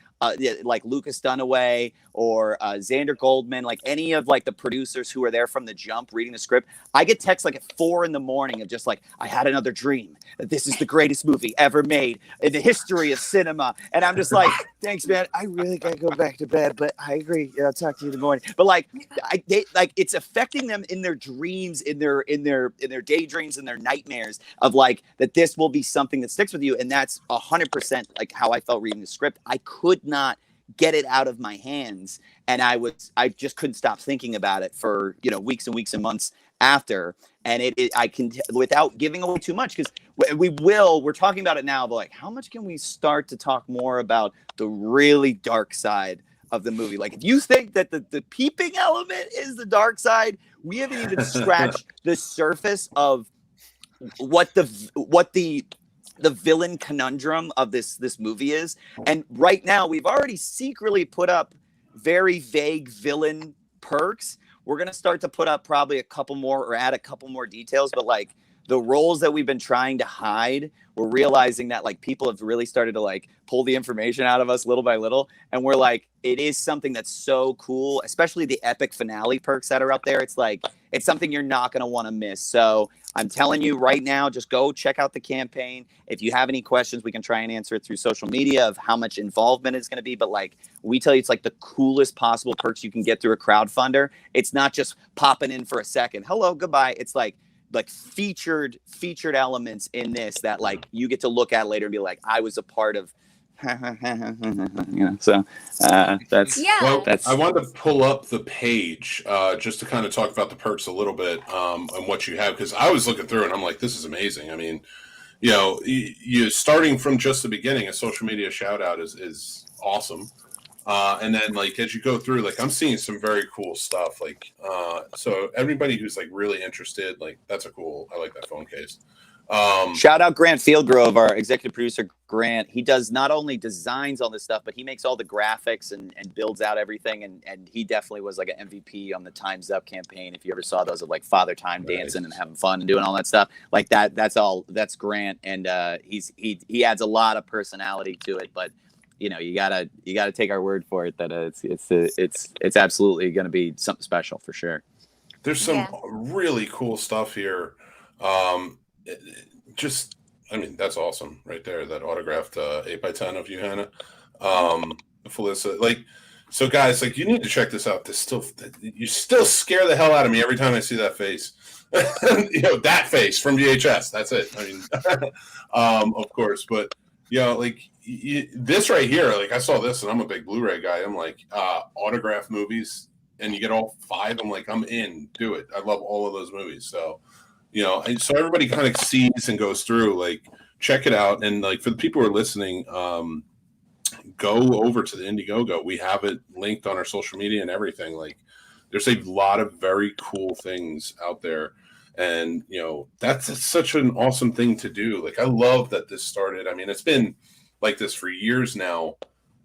S4: Lucas Dunaway or Xander Goldman, like any of like the producers who are there from the jump reading the script, I get texts like at 4 a.m. of just like, I had another dream that this is the greatest movie ever made in the history of cinema. And I'm just like, thanks, man. I really got to go back to bed, but I agree. Yeah, I'll talk to you in the morning. But like, it's affecting them in their dreams, in their daydreams, in their nightmares of like that this will be something that sticks with you. And that's 100% like how I felt reading the script. I could not get it out of my hands, and I just couldn't stop thinking about it for, you know, weeks and weeks and months after. And I can, without giving away too much, because we're talking about it now, but like, how much can we start to talk more about the really dark side of the movie? Like, if you think that the peeping element is the dark side, we haven't even scratched the surface of what the villain conundrum of this movie is. And right now we've already secretly put up very vague villain perks. We're going to start to put up probably a couple more or add a couple more details, but like the roles that we've been trying to hide, we're realizing that like people have really started to like pull the information out of us little by little. And we're like, it is something that's so cool, especially the epic finale perks that are up there. It's like, it's something you're not going to want to miss. So I'm telling you right now, just go check out the campaign. If you have any questions, we can try and answer it through social media of how much involvement it's going to be. But like we tell you, it's like the coolest possible perks you can get through a crowdfunder. It's not just popping in for a second. Hello, goodbye. It's like featured elements in this that like you get to look at later and be like, I was a part of. You know, so that's
S1: Yeah.
S2: Well, I wanted to pull up the page just to kind of talk about the perks a little bit and what you have, because I was looking through and I'm like, this is amazing. I mean, you know, you starting from just the beginning, a social media shout out is awesome. And then like as you go through, like I'm seeing some very cool stuff. Like so everybody who's like really interested, like that's I like that phone case.
S4: Shout out Grant Fieldgrove, our executive producer. Grant, he does not only designs all this stuff, but he makes all the graphics and builds out everything. And he definitely was like an MVP on the Time's Up campaign. If you ever saw those of like Father Time dancing and having fun and doing all that stuff like that, that's Grant. And he adds a lot of personality to it. But you know, you gotta take our word for it that it's absolutely going to be something special for sure.
S2: There's some really cool stuff here. Just, I mean, that's awesome right there. That autographed 8x10 of you, Hannah. Felissa, like, so guys, like, you need to check this out. You still scare the hell out of me every time I see that face. You know, that face from VHS. That's it. I mean, of course, but you know, like this right here, like I saw this and I'm a big Blu-ray guy. I'm like, autograph movies and you get all 5. I'm like, I'm in, do it. I love all of those movies. So, you know, and so everybody kind of sees and goes through, like, check it out. And like for the people who are listening, go over to the Indiegogo. We have it linked on our social media and everything. Like, there's a lot of very cool things out there. And, you know, that's such an awesome thing to do. Like, I love that this started. I mean, it's been like this for years now.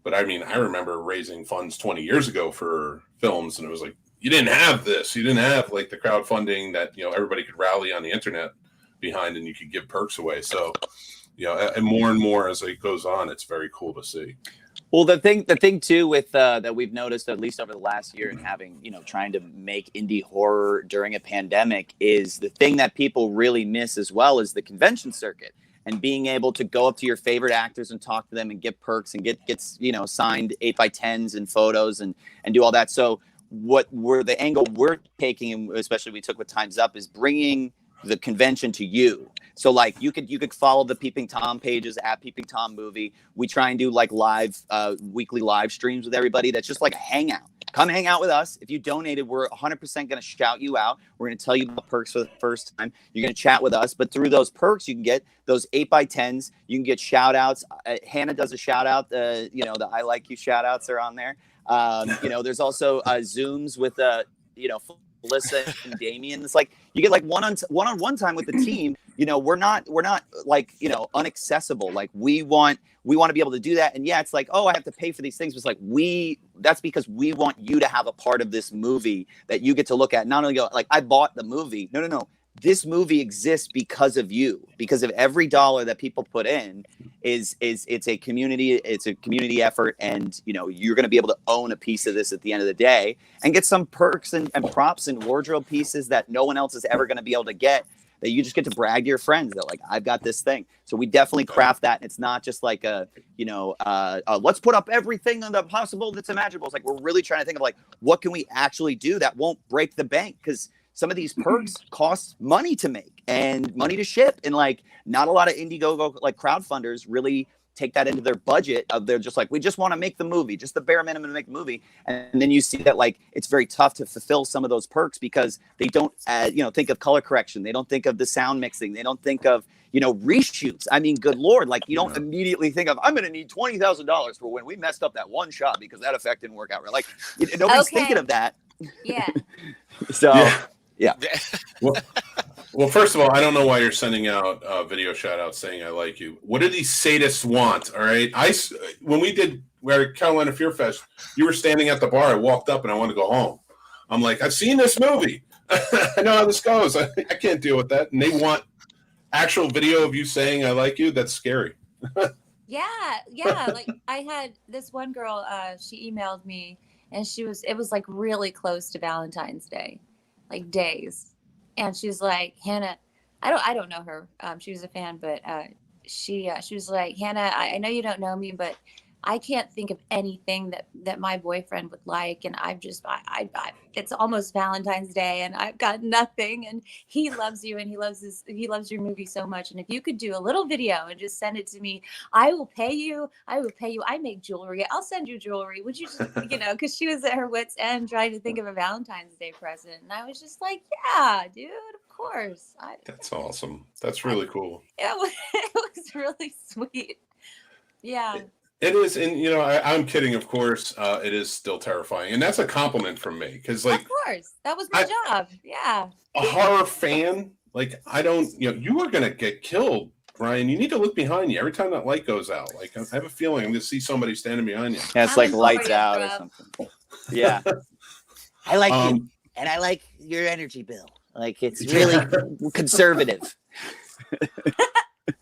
S2: But I mean, I remember raising funds 20 years ago for films, and it was like, you didn't have this. You didn't have like the crowdfunding that, you know, everybody could rally on the internet behind and you could give perks away. So, you know, and more as it goes on, it's very cool to see.
S4: Well, the thing too with that we've noticed at least over the last year and having, you know, trying to make indie horror during a pandemic is the thing that people really miss as well is the convention circuit and being able to go up to your favorite actors and talk to them and get perks and get you know, signed 8x10s and photos and do all that. So the angle we're taking, and especially we took with Time's Up, is bringing the convention to you. So like you could follow the Peeping Tom pages at Peeping Tom Movie. We try and do like live weekly live streams with everybody. That's just like a hangout. Come hang out with us. If you donated, we're 100% going to shout you out. We're going to tell you about perks for the first time. You're going to chat with us, but through those perks, you can get those 8x10s. You can get shout outs. Hannah does a shout out. The I like you shout outs are on there. There's also Zooms with Melissa and Damien. It's like you get like one-on-one time with the team. We're not like unaccessible. Like we want to be able to do that. And yeah, it's like, oh, I have to pay for these things. But it's like that's because we want you to have a part of this movie that you get to look at. Not only go like, I bought the movie. No. This movie exists because of you, because of every dollar that people put in it's a community effort. And, you're going to be able to own a piece of this at the end of the day and get some perks and props and wardrobe pieces that no one else is ever going to be able to get, that you just get to brag to your friends that like, I've got this thing. So we definitely craft that. And it's not just like let's put up everything on the possible that's imaginable. It's like, we're really trying to think of like, what can we actually do that won't break the bank? Because some of these perks cost money to make and money to ship. And like, not a lot of Indiegogo like crowdfunders really take that into their budget of they're just like, we just want to make the movie, just the bare minimum to make the movie. And then you see that like, it's very tough to fulfill some of those perks because they don't think of color correction. They don't think of the sound mixing. They don't think of, reshoots. I mean, good Lord, like you don't immediately think of, I'm going to need $20,000 for when we messed up that one shot because that effect didn't work out right. Like nobody's thinking of that.
S1: Yeah.
S4: So yeah.
S2: Well, first of all, I don't know why you're sending out video shout outs saying I like you. What do these sadists want? All right. When we did Carolina Fear Fest, you were standing at the bar. I walked up and I wanted to go home. I'm like, I've seen this movie. I know how this goes. I can't deal with that. And they want actual video of you saying I like you. That's scary.
S1: Yeah. Like I had this one girl, she emailed me and it was like really close to Valentine's Day. Like days, and she was like, Hannah, I don't know her. She was a fan, but she was like, Hannah, I know you don't know me, but I can't think of anything that my boyfriend would like, and I've just it's almost Valentine's Day, and I've got nothing, and he loves you, and he loves your movie so much, and if you could do a little video and just send it to me, I will pay you. I make jewelry. I'll send you jewelry. Would you just because she was at her wit's end trying to think of a Valentine's Day present, and I was just like, yeah, dude, of course.
S2: That's awesome. That's really cool.
S1: It was really sweet. Yeah.
S2: It is, and I'm kidding, of course. It is still terrifying, and that's a compliment from me because, like,
S1: of course, that was my job. Yeah,
S2: a horror fan, like, I don't, you are gonna get killed, Ryan. You need to look behind you every time that light goes out. Like, I have a feeling I'm gonna see somebody standing behind you.
S4: Yeah, it's like lights out or something. Yeah, I like you, and I like your energy bill. Like, it's really conservative.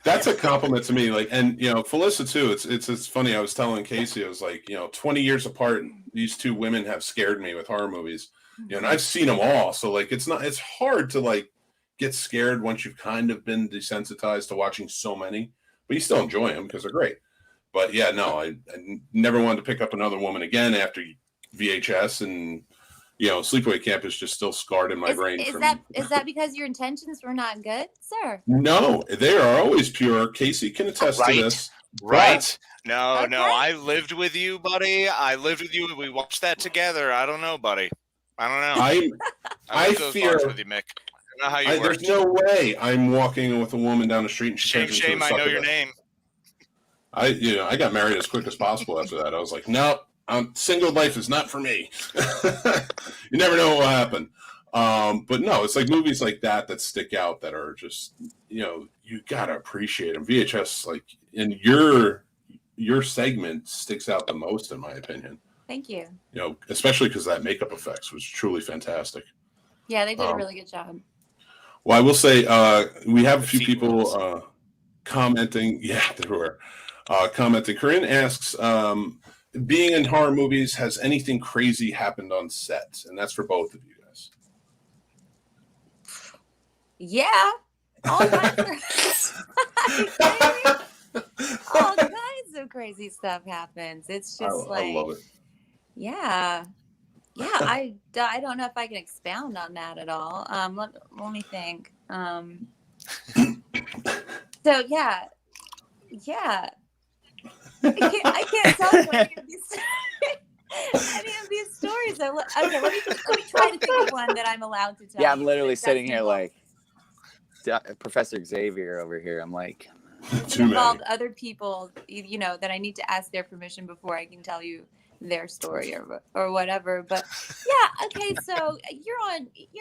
S2: That's a compliment to me. Like, and Felissa too. It's funny. I was telling Casey, I was like, 20 years apart, these two women have scared me with horror movies. And I've seen them all. So like, it's hard to like get scared once you've kind of been desensitized to watching so many, but you still enjoy them because they're great. But yeah, no, I never wanted to pick up another woman again after VHS, and Sleepaway Camp is just still scarred in my brain.
S1: Is that because your intentions were not good, sir?
S2: No, they are always pure. Casey can attest to this.
S3: Right. No,
S1: Okay.
S3: I lived with you, buddy. I lived with you. We watched that together. I don't know, buddy. I don't know.
S2: I
S3: went to those
S2: fear
S3: bars with you, Mick. I don't know how you work.
S2: There's no way I'm walking with a woman down the street and she
S3: Shame, I know your name.
S2: I got married as quick as possible after that. I was like, no, single life is not for me. You never know what will happen. But no, it's like movies like that stick out, that are just, you gotta appreciate them. VHS, like, in your segment sticks out the most, in my opinion.
S1: Thank you.
S2: Especially because that makeup effects was truly fantastic.
S1: Yeah, they did a really good job.
S2: Well, I will say we have a few people commenting. Yeah, there were commenting. Corinne asks, being in horror movies, has anything crazy happened on set? And that's for both of you guys.
S1: Yeah. All kinds of crazy stuff happens. It's just
S2: I love it.
S1: Yeah. Yeah, I don't know if I can expound on that at all. Let me think. So yeah. I can't tell you any of these stories. Okay, let me try to think of one that I'm allowed to tell.
S4: Yeah, I'm
S1: you
S4: literally
S1: that
S4: sitting
S1: doesn't
S4: here
S1: involve-
S4: like Professor Xavier over here. I'm like,
S1: doesn't involve other people, that I need to ask their permission before I can tell you their story or whatever. But yeah, okay. So you're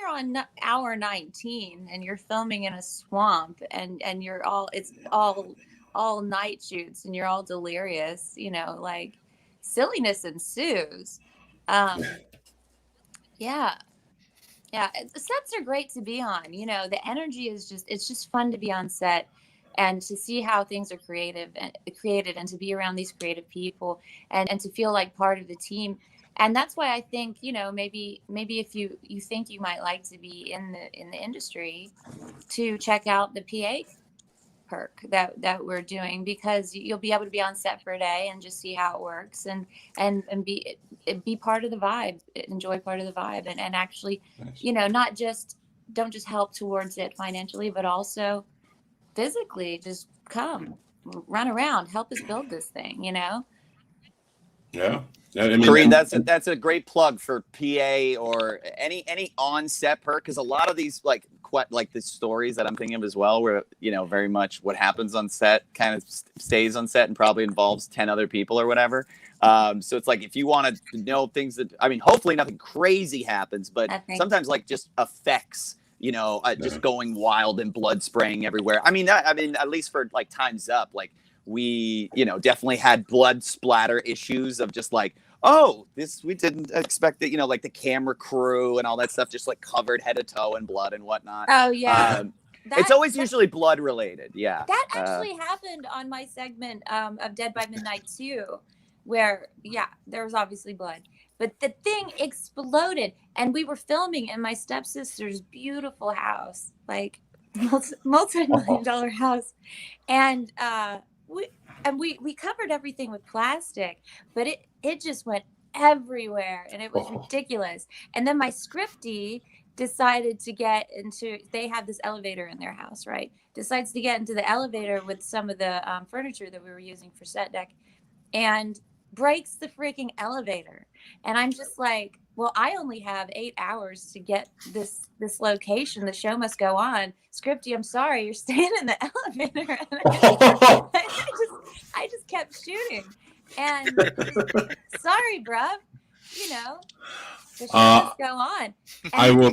S1: on hour 19 and you're filming in a swamp and it's all night shoots and you're all delirious. Like silliness ensues. Yeah. Yeah, sets are great to be on. The energy is it's just fun to be on set and to see how things are created and to be around these creative people and to feel like part of the team. And that's why I think, maybe if you think you might like to be in the industry, to check out the PA perk that we're doing, because you'll be able to be on set for a day and just see how it works and be part of the vibe, enjoy part of the vibe, and actually, nice. Don't just help towards it financially, but also physically just come run around, help us build this thing.
S2: Yeah.
S4: Kareem, that's a great plug for PA or any on-set perk, because a lot of these like the stories that I'm thinking of as well, where very much what happens on set kind of stays on set and probably involves 10 other people or whatever. So it's like, if you want to know things that, hopefully nothing crazy happens, but sometimes like just effects, just going wild and blood spraying everywhere. At least for like Time's Up, like we, definitely had blood splatter issues of just like, we didn't expect that, like the camera crew and all that stuff, just like covered head to toe in blood and whatnot.
S1: Oh yeah.
S4: It's always usually blood related. Yeah.
S1: That actually happened on my segment of Dead by Midnight 2, where, there was obviously blood. But the thing exploded, and we were filming in my stepsister's beautiful house, like multi-million-dollar house. And we covered everything with plastic, but it just went everywhere, and it was ridiculous. And then my scriptie decided to they have this elevator in their house, right? Decides to get into the elevator with some of the furniture that we were using for set deck, and breaks the freaking elevator. And I'm just like, well, I only have 8 hours to get this location. The show must go on. Scripty, I'm sorry, you're staying in the elevator. And I just kept shooting. And sorry, bruv, the show must go on. And
S2: I will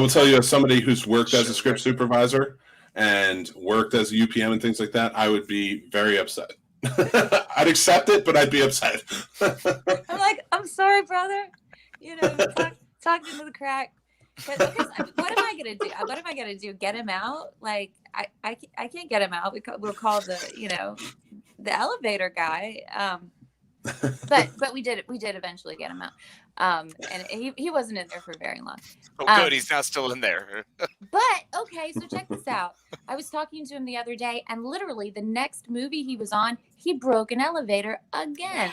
S2: tell you, as somebody who's worked as a script supervisor and worked as a UPM and things like that, I would be very upset. I'd accept it, but I'd be upset.
S1: I'm like, I'm sorry, brother. Talk into the crack. Because what am I gonna do? What am I gonna do? Get him out? Like I can't get him out. We'll call the the elevator guy. But we did eventually get him out. And he wasn't in there for very long.
S3: Oh, good. He's not still in there.
S1: But okay, so check this out. I was talking to him the other day, and literally the next movie he was on, he broke an elevator again.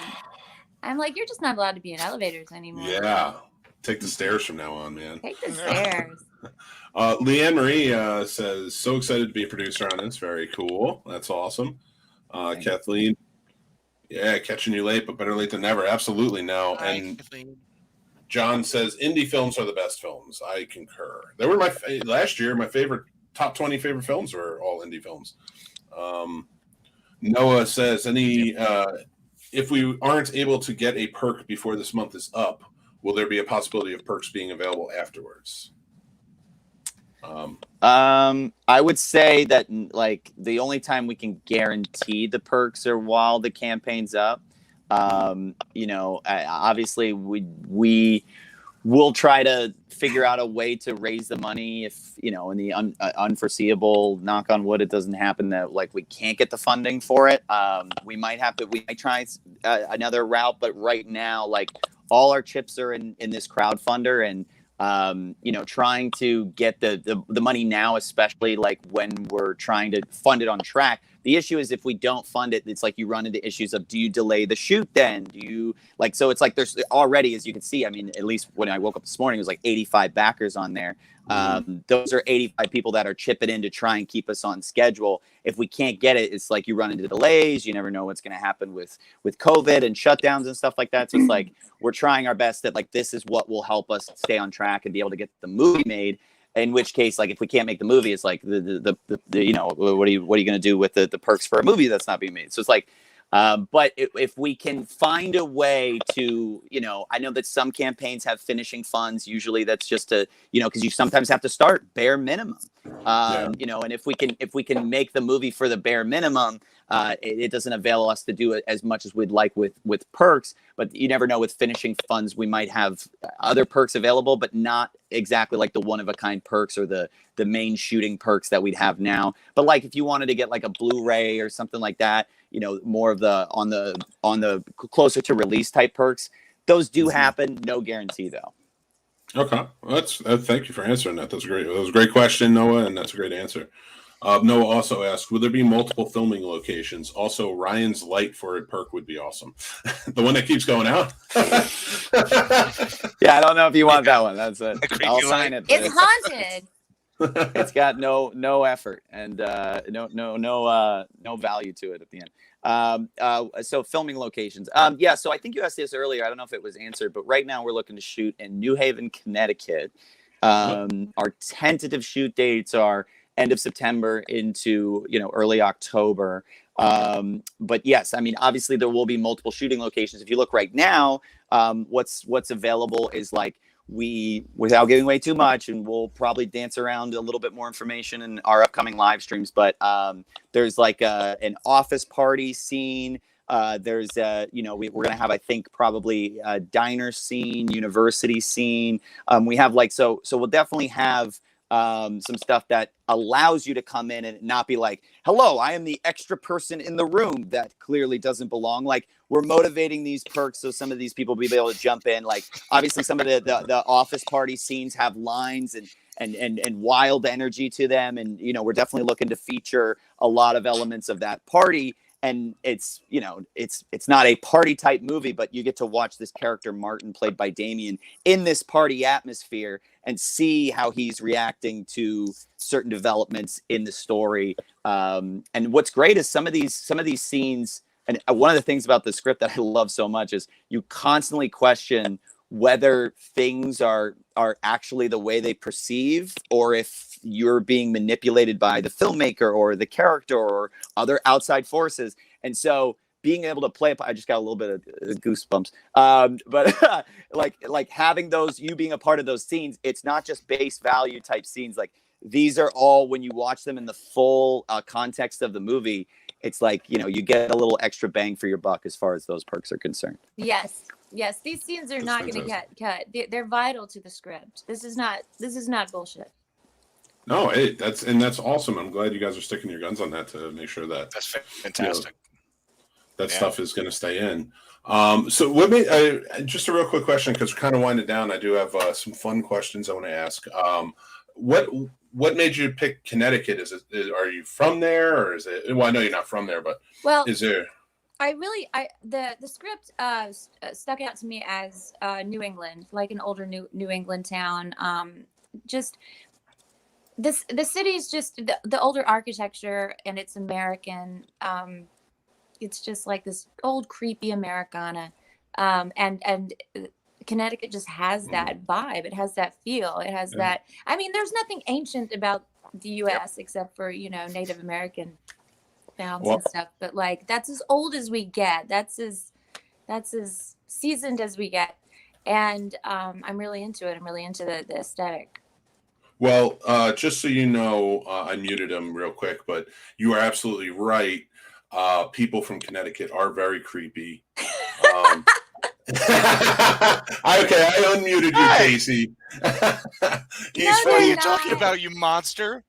S1: I'm like, you're just not allowed to be in elevators anymore.
S2: Yeah. Take the stairs from now on, man.
S1: Take the stairs.
S2: Leanne Marie says, so excited to be a producer on this. Very cool. That's awesome. Kathleen, catching you late, but better late than never. Absolutely. No. And John says, indie films are the best films. I concur. They were last year, my top 20 favorite films were all indie films. Noah says, if we aren't able to get a perk before this month is up, will there be a possibility of perks being available afterwards?
S4: I would say that like the only time we can guarantee the perks are while the campaign's up. Obviously we will try to figure out a way to raise the money if, in the unforeseeable, knock on wood, it doesn't happen, that like we can't get the funding for it. We might try another route, but right now, like all our chips are in this crowdfunder, and trying to get the money now, especially like when we're trying to fund it on track, The issue is if we don't fund it, it's like you run into issues of, do you delay the shoot then? Do you like, so it's like there's already, as you can see, I mean, at least when I woke up this morning, it was like 85 backers on there. Those are 85 people that are chipping in to try and keep us on schedule. If we can't get it, it's like you run into delays. You never know what's going to happen with COVID and shutdowns and stuff like that. So it's like we're trying our best that like this is what will help us stay on track and be able to get the movie made. In which case, like if we can't make the movie, it's like the you know, what are you going to do with the perks for a movie that's not being made? So it's like. But if we can find a way to, you know, I know that some campaigns have finishing funds. Usually that's just a, you know, because you sometimes have to start bare minimum. You know, and if we can make the movie for the bare minimum, it doesn't avail us to do it as much as we'd like with perks. But you never know, with finishing funds, we might have other perks available, but not exactly like the one of a kind perks or the main shooting perks that we'd have now. But like if you wanted to get like a Blu-ray or something like that, you know, more of the on the closer to release type perks, those do happen. No guarantee though.
S2: Okay, well, that's thank you for answering that. That's great. That was a great question, Noah, and that's a great answer. Noah also asked, will there be multiple filming locations? Also, Ryan's light for a perk would be awesome. The one that keeps going out.
S4: Yeah, I don't know if you want that one. That's it. I'll sign it.
S1: It's haunted.
S4: It's got no effort and no value to it at the end. So filming locations. Yeah, so I think you asked this earlier. I don't know if it was answered, but right now we're looking to shoot in New Haven, Connecticut. Our tentative shoot dates are end of September into, you know, early October. But yes, I mean, obviously there will be multiple shooting locations. If you look right now, what's available is like, without giving away too much, and we'll probably dance around a little bit more information in our upcoming live streams, but there's like an office party scene. There's you know, we're gonna have, I think, probably a diner scene, university scene. We have like, so we'll definitely have some stuff that allows you to come in and not be like, hello, I am the extra person in the room that clearly doesn't belong. Like, we're motivating these perks so some of these people will be able to jump in. Like, obviously some of the office party scenes have lines and wild energy to them, and you know, we're definitely looking to feature a lot of elements of that party. And it's, you know, it's not a party type movie, but you get to watch this character Martin, played by Damien, in this party atmosphere and see how he's reacting to certain developments in the story. And what's great is some of these scenes. And one of the things about the script that I love so much is you constantly question whether things are actually the way they perceive, or if you're being manipulated by the filmmaker or the character or other outside forces. And so being able to play, I just got a little bit of goosebumps. But like having those, you being a part of those scenes, it's not just base value type scenes. Like, these are all, when you watch them in the full context of the movie, it's like, you know, you get a little extra bang for your buck as far as those perks are concerned.
S1: Yes. These scenes are not going to get cut. They're vital to the script. This is not bullshit.
S2: No, hey, that's awesome. I'm glad you guys are sticking your guns on that to make sure that
S3: That's fantastic.
S2: You know, stuff is going to stay in. So what made just a real quick question, because we're kind of winding down. I do have some fun questions I want to ask. What made you pick Connecticut? Are you from there, or is it? Well, I know you're not from there, but is there?
S1: The script stuck out to me as New England, like an older New England town. Just the city's just the older architecture, and it's American. It's just like this old creepy Americana, and Connecticut just has that vibe. It has that feel. It has that. I mean, there's nothing ancient about the U.S. except for, you know, Native American founds and stuff. But like, that's as old as we get. That's as seasoned as we get. And I'm really into it. I'm really into the aesthetic.
S2: Well, just so you know, I muted him real quick, but you are absolutely right. People from Connecticut are very creepy. I unmuted you, Casey.
S3: What are you talking about, you monster?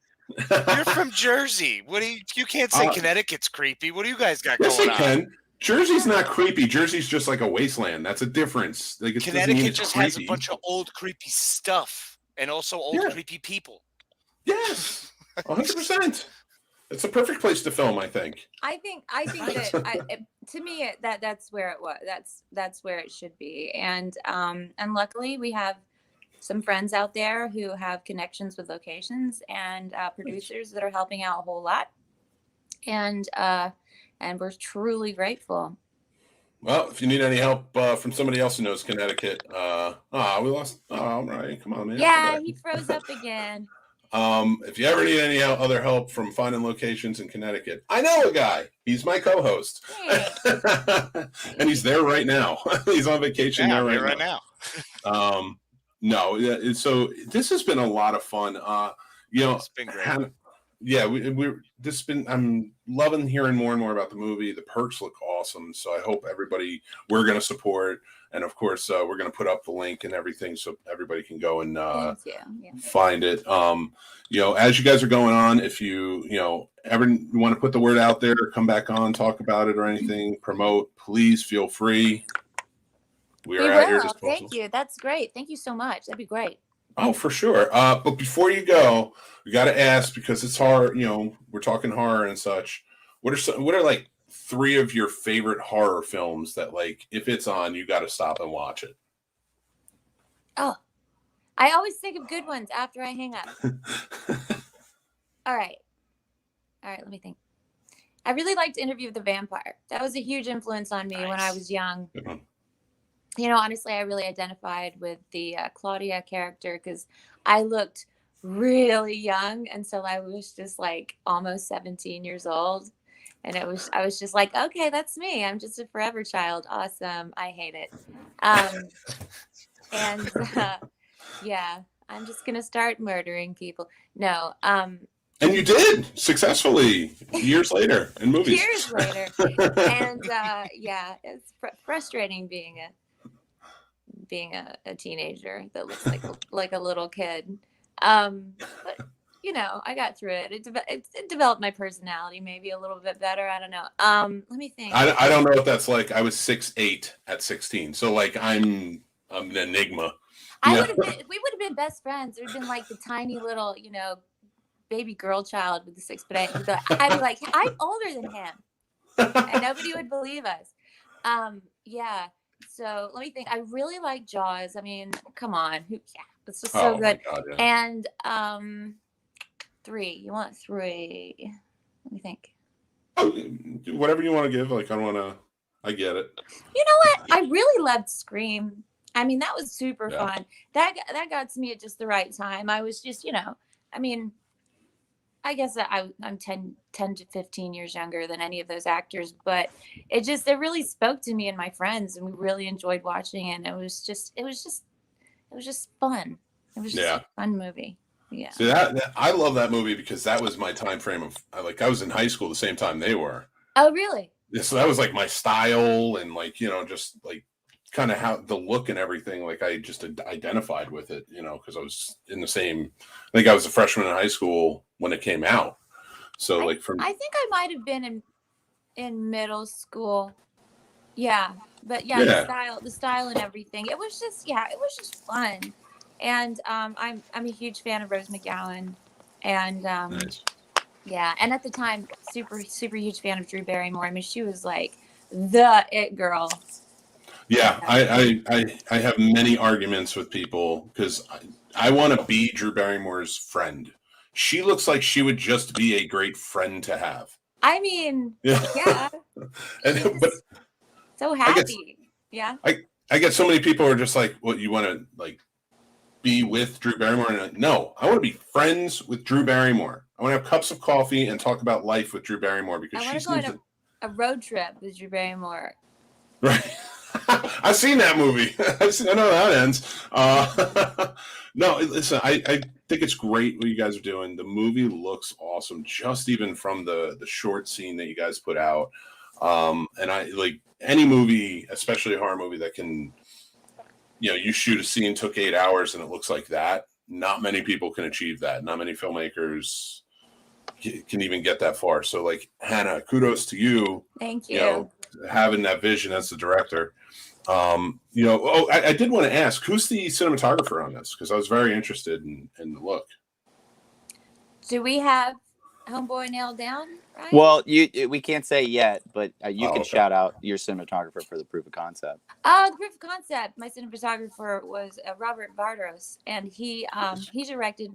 S3: You're from Jersey. What you can't say Connecticut's creepy. What do you guys got going on?
S2: Can. Jersey's not creepy. Jersey's just like a wasteland. That's a difference. Like,
S3: Connecticut just has a bunch of old creepy stuff, and also old creepy people.
S2: Yes, 100%. It's a perfect place to film, I think.
S1: I think that to me that's where it was. That's where it should be. And luckily we have some friends out there who have connections with locations and producers that are helping out a whole lot. And we're truly grateful.
S2: Well, if you need any help from somebody else who knows Connecticut, we lost. Oh, all right, come on, man.
S1: Yeah, he froze up again.
S2: If you ever need any other help from finding locations in Connecticut, I know a guy. He's my co-host, and he's there right now. He's on vacation there right now. No, so this has been a lot of fun.
S3: It's been great.
S2: I'm loving hearing more and more about the movie. The perks look awesome, so I hope we're going to support, and of course we're going to put up the link and everything so everybody can go and find it. As you guys are going on, if you ever want to put the word out there, come back on, talk about it or anything, promote, please feel free. We are at your disposal.
S1: Thank you. That's great. Thank you so much. That'd be great.
S2: Oh, for sure. But before you go, we got to ask, because it's hard, we're talking horror and such. What are like 3 of your favorite horror films that, like, if it's on, you got to stop and watch it?
S1: Oh, I always think of good ones after I hang up. All right. Let me think. I really liked Interview with the Vampire. That was a huge influence on me when I was young.
S2: Good one.
S1: Honestly, I really identified with the Claudia character because I looked really young, and so I was just like almost 17 years old, and I was just like, okay, that's me. I'm just a forever child. Awesome. I hate it. I'm just gonna start murdering people. No.
S2: And you did successfully years later in movies.
S1: Years later, and it's frustrating being a teenager that looks like a little kid. But I got through it. It developed my personality maybe a little bit better. I don't know. Let me think.
S2: I don't know what that's like. I was 6'8" at 16, so like I'm an enigma.
S1: We would have been best friends. It would have been like the tiny little, baby girl child with the 6'8". I'd be like, I'm older than him, and nobody would believe us. So let me think. I really like Jaws. I mean, come on. It's just so good.
S2: God, yeah.
S1: And 3. You want 3? Let me think.
S2: Oh, whatever you want to give. Like, I get it.
S1: You know what? I really loved Scream. I mean, that was super fun. That got to me at just the right time. I was just, I guess I'm 10 to 15 years younger than any of those actors, but it really spoke to me and my friends, and we really enjoyed watching it. And it was just fun. It was just a fun movie. Yeah.
S2: See, I love that movie because that was my time frame of, like, I was in high school the same time they were.
S1: Oh, really?
S2: So that was like my style, and like, just like kind of how the look and everything, like I just identified with it, because I was in the same, I think I was a freshman in high school when it came out. So I think
S1: I might have been in middle school. Yeah. But the style and everything. It was just fun. And I'm a huge fan of Rose McGowan. And
S2: nice.
S1: And at the time, super, super huge fan of Drew Barrymore. I mean, she was like the it girl.
S2: Yeah, I have many arguments with people because I want to be Drew Barrymore's friend. She looks like she would just be a great friend to have.
S1: I mean, yeah.
S2: But
S1: so happy.
S2: I get so many people who are just like, what, you want to like be with Drew Barrymore? And I'm like, no, I want to be friends with Drew Barrymore. I want to have cups of coffee and talk about life with Drew Barrymore because
S1: I want to go on a road trip with Drew Barrymore.
S2: Right. I've seen that movie. I know how that ends. No, listen, I think it's great what you guys are doing. The movie looks awesome, just even from the short scene that you guys put out. And I like any movie, especially a horror movie that can, you shoot a scene, took 8 hours, and it looks like that. Not many people can achieve that. Not many filmmakers can even get that far. So, like, Hannah, kudos to you.
S1: Thank you.
S2: Having that vision as the director. I did want to ask, who's the cinematographer on this? Because I was very interested in the look.
S1: Do we have homeboy nailed down, right?
S4: Well, we can't say yet, but you
S2: Oh,
S4: can
S2: okay.
S4: shout out your cinematographer for the proof of concept.
S1: Oh, the proof of concept. My cinematographer was Robert Bardos, and he directed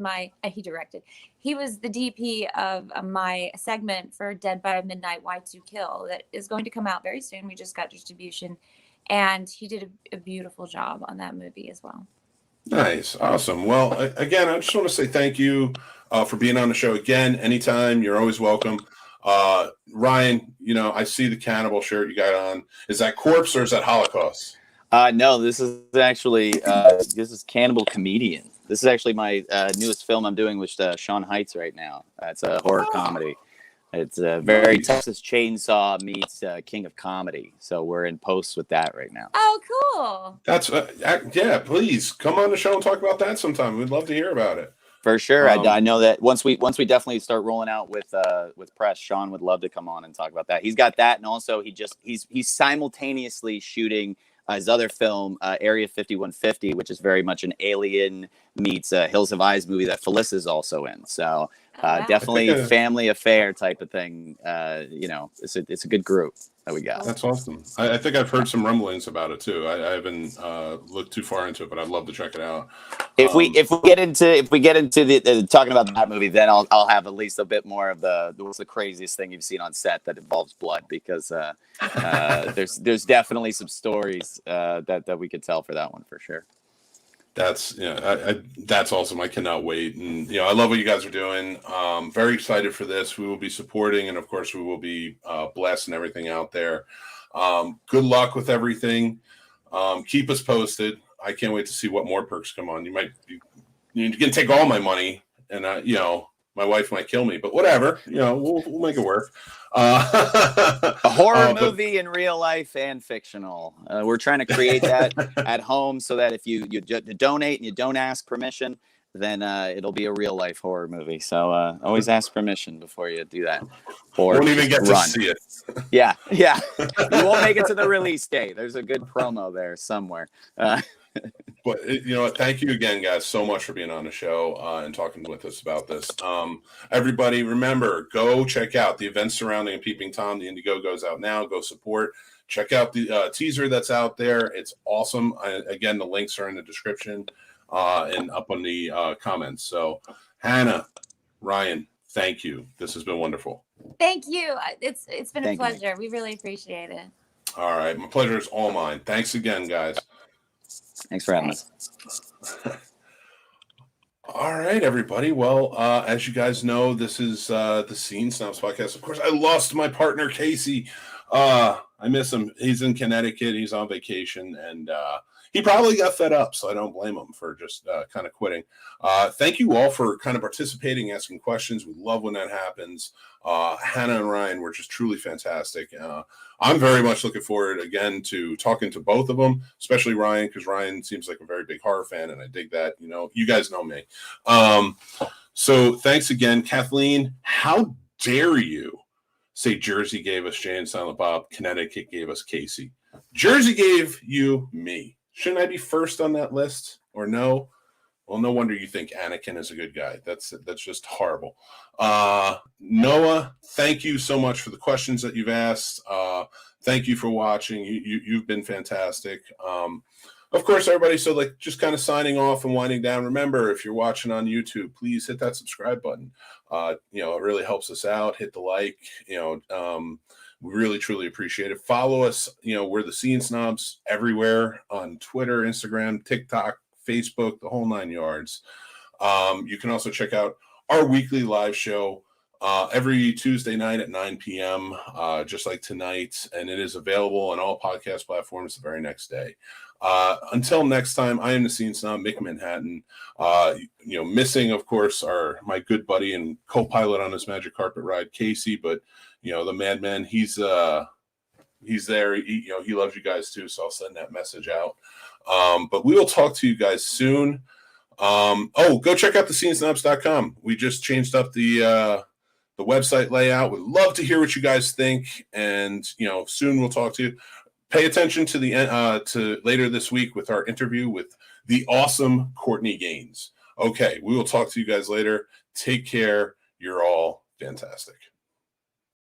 S1: he was the DP of my segment for Dead by Midnight Y2 Kill that is going to come out very soon. We just got distribution, and he did a beautiful job on that movie as well.
S2: Nice. Awesome. Well, again, I just want to say thank you for being on the show again. Anytime, you're always welcome. Ryan, I see the cannibal shirt you got on. Is that corpse or is that Holocaust?
S4: No, this is actually this is Cannibal Comedian. This is actually my newest film I'm doing with Sean Heights right now. It's a horror comedy. It's a very Texas Chainsaw meets King of Comedy. So we're in post with that right now.
S1: Oh, cool.
S2: That's yeah. Please come on the show and talk about that sometime. We'd love to hear about it.
S4: For sure. I know that once we definitely start rolling out with press, Sean would love to come on and talk about that. He's got that, and also he's simultaneously shooting his other film, Area 5150, which is very much an Alien meets Hills Have Eyes movie that Felicia's also in. So
S1: Wow.
S4: definitely family affair type of thing. It's a good group that we got.
S2: That's awesome. I think I've heard some rumblings about it too. I haven't looked too far into it, but I'd love to check it out.
S4: If we get into the talking about that movie, then I'll have at least a bit more of what's the craziest thing you've seen on set that involves blood, because there's definitely some stories that we could tell for that one for sure.
S2: That's that's awesome. I cannot wait, and I love what you guys are doing. Very excited for this. We will be supporting, and of course, we will be blasting everything out there. Good luck with everything. Keep us posted. I can't wait to see what more perks come on. You can take all my money, and my wife might kill me, but whatever. We'll make it work.
S4: A horror movie in real life and fictional. We're trying to create that at home so that if you donate and you don't ask permission, then it'll be a real life horror movie. So always ask permission before you do that. Or
S2: won't even get
S4: run.
S2: to see it.
S4: Yeah. You won't make it to the release date. There's a good promo there somewhere.
S2: But thank you again, guys, so much for being on the show and talking with us about this. Everybody, remember, go check out the events surrounding Peeping Tom. The Indiegogo's out now. Go support. Check out the teaser that's out there. It's awesome. Again, the links are in the description and up on the comments. So, Hannah, Ryan, thank you. This has been wonderful.
S1: Thank you. It's been a pleasure.
S4: You.
S1: We really appreciate it.
S2: All right. My pleasure is all mine. Thanks again, guys.
S4: Thanks for having us.
S2: All right, everybody. Well, as you guys know, this is the Scene Snobs podcast. Of course, I lost my partner, Casey. I miss him. He's in Connecticut. He's on vacation, and he probably got fed up, so I don't blame him for just kind of quitting. Thank you all for kind of participating, asking questions. We love when that happens. Hannah and Ryan were just truly fantastic. I'm very much looking forward, again, to talking to both of them, especially Ryan, because Ryan seems like a very big horror fan, and I dig that. You guys know me. So thanks again. Kathleen, how dare you say Jersey gave us Jay and Silent Bob, Connecticut gave us Casey? Jersey gave you me. Shouldn't I be first on that list, or no? Well, no wonder you think Anakin is a good guy. That's just horrible. Noah, thank you so much for the questions that you've asked. Thank you for watching. You've been fantastic. Of course, everybody, so just kind of signing off and winding down. Remember, if you're watching on YouTube, please hit that subscribe button. It really helps us out. Hit the like. We really, truly appreciate it. Follow us. We're the Scene Snobs everywhere on Twitter, Instagram, TikTok, Facebook, the whole 9 yards. You can also check out our weekly live show every Tuesday night at 9 p.m., just like tonight. And it is available on all podcast platforms the very next day. Until next time, I am the Scene Snob, Mick Manhattan. Missing, of course, are my good buddy and co-pilot on this magic carpet ride, Casey. But, the madman, he's there. He loves you guys too. So I'll send that message out. But we will talk to you guys soon. Go check out the scenesnobs.com. We just changed up the website layout. We'd love to hear what you guys think. And, soon we'll talk to you. Pay attention to to later this week with our interview with the awesome Courtney Gaines. Okay. We will talk to you guys later. Take care. You're all Fantastic.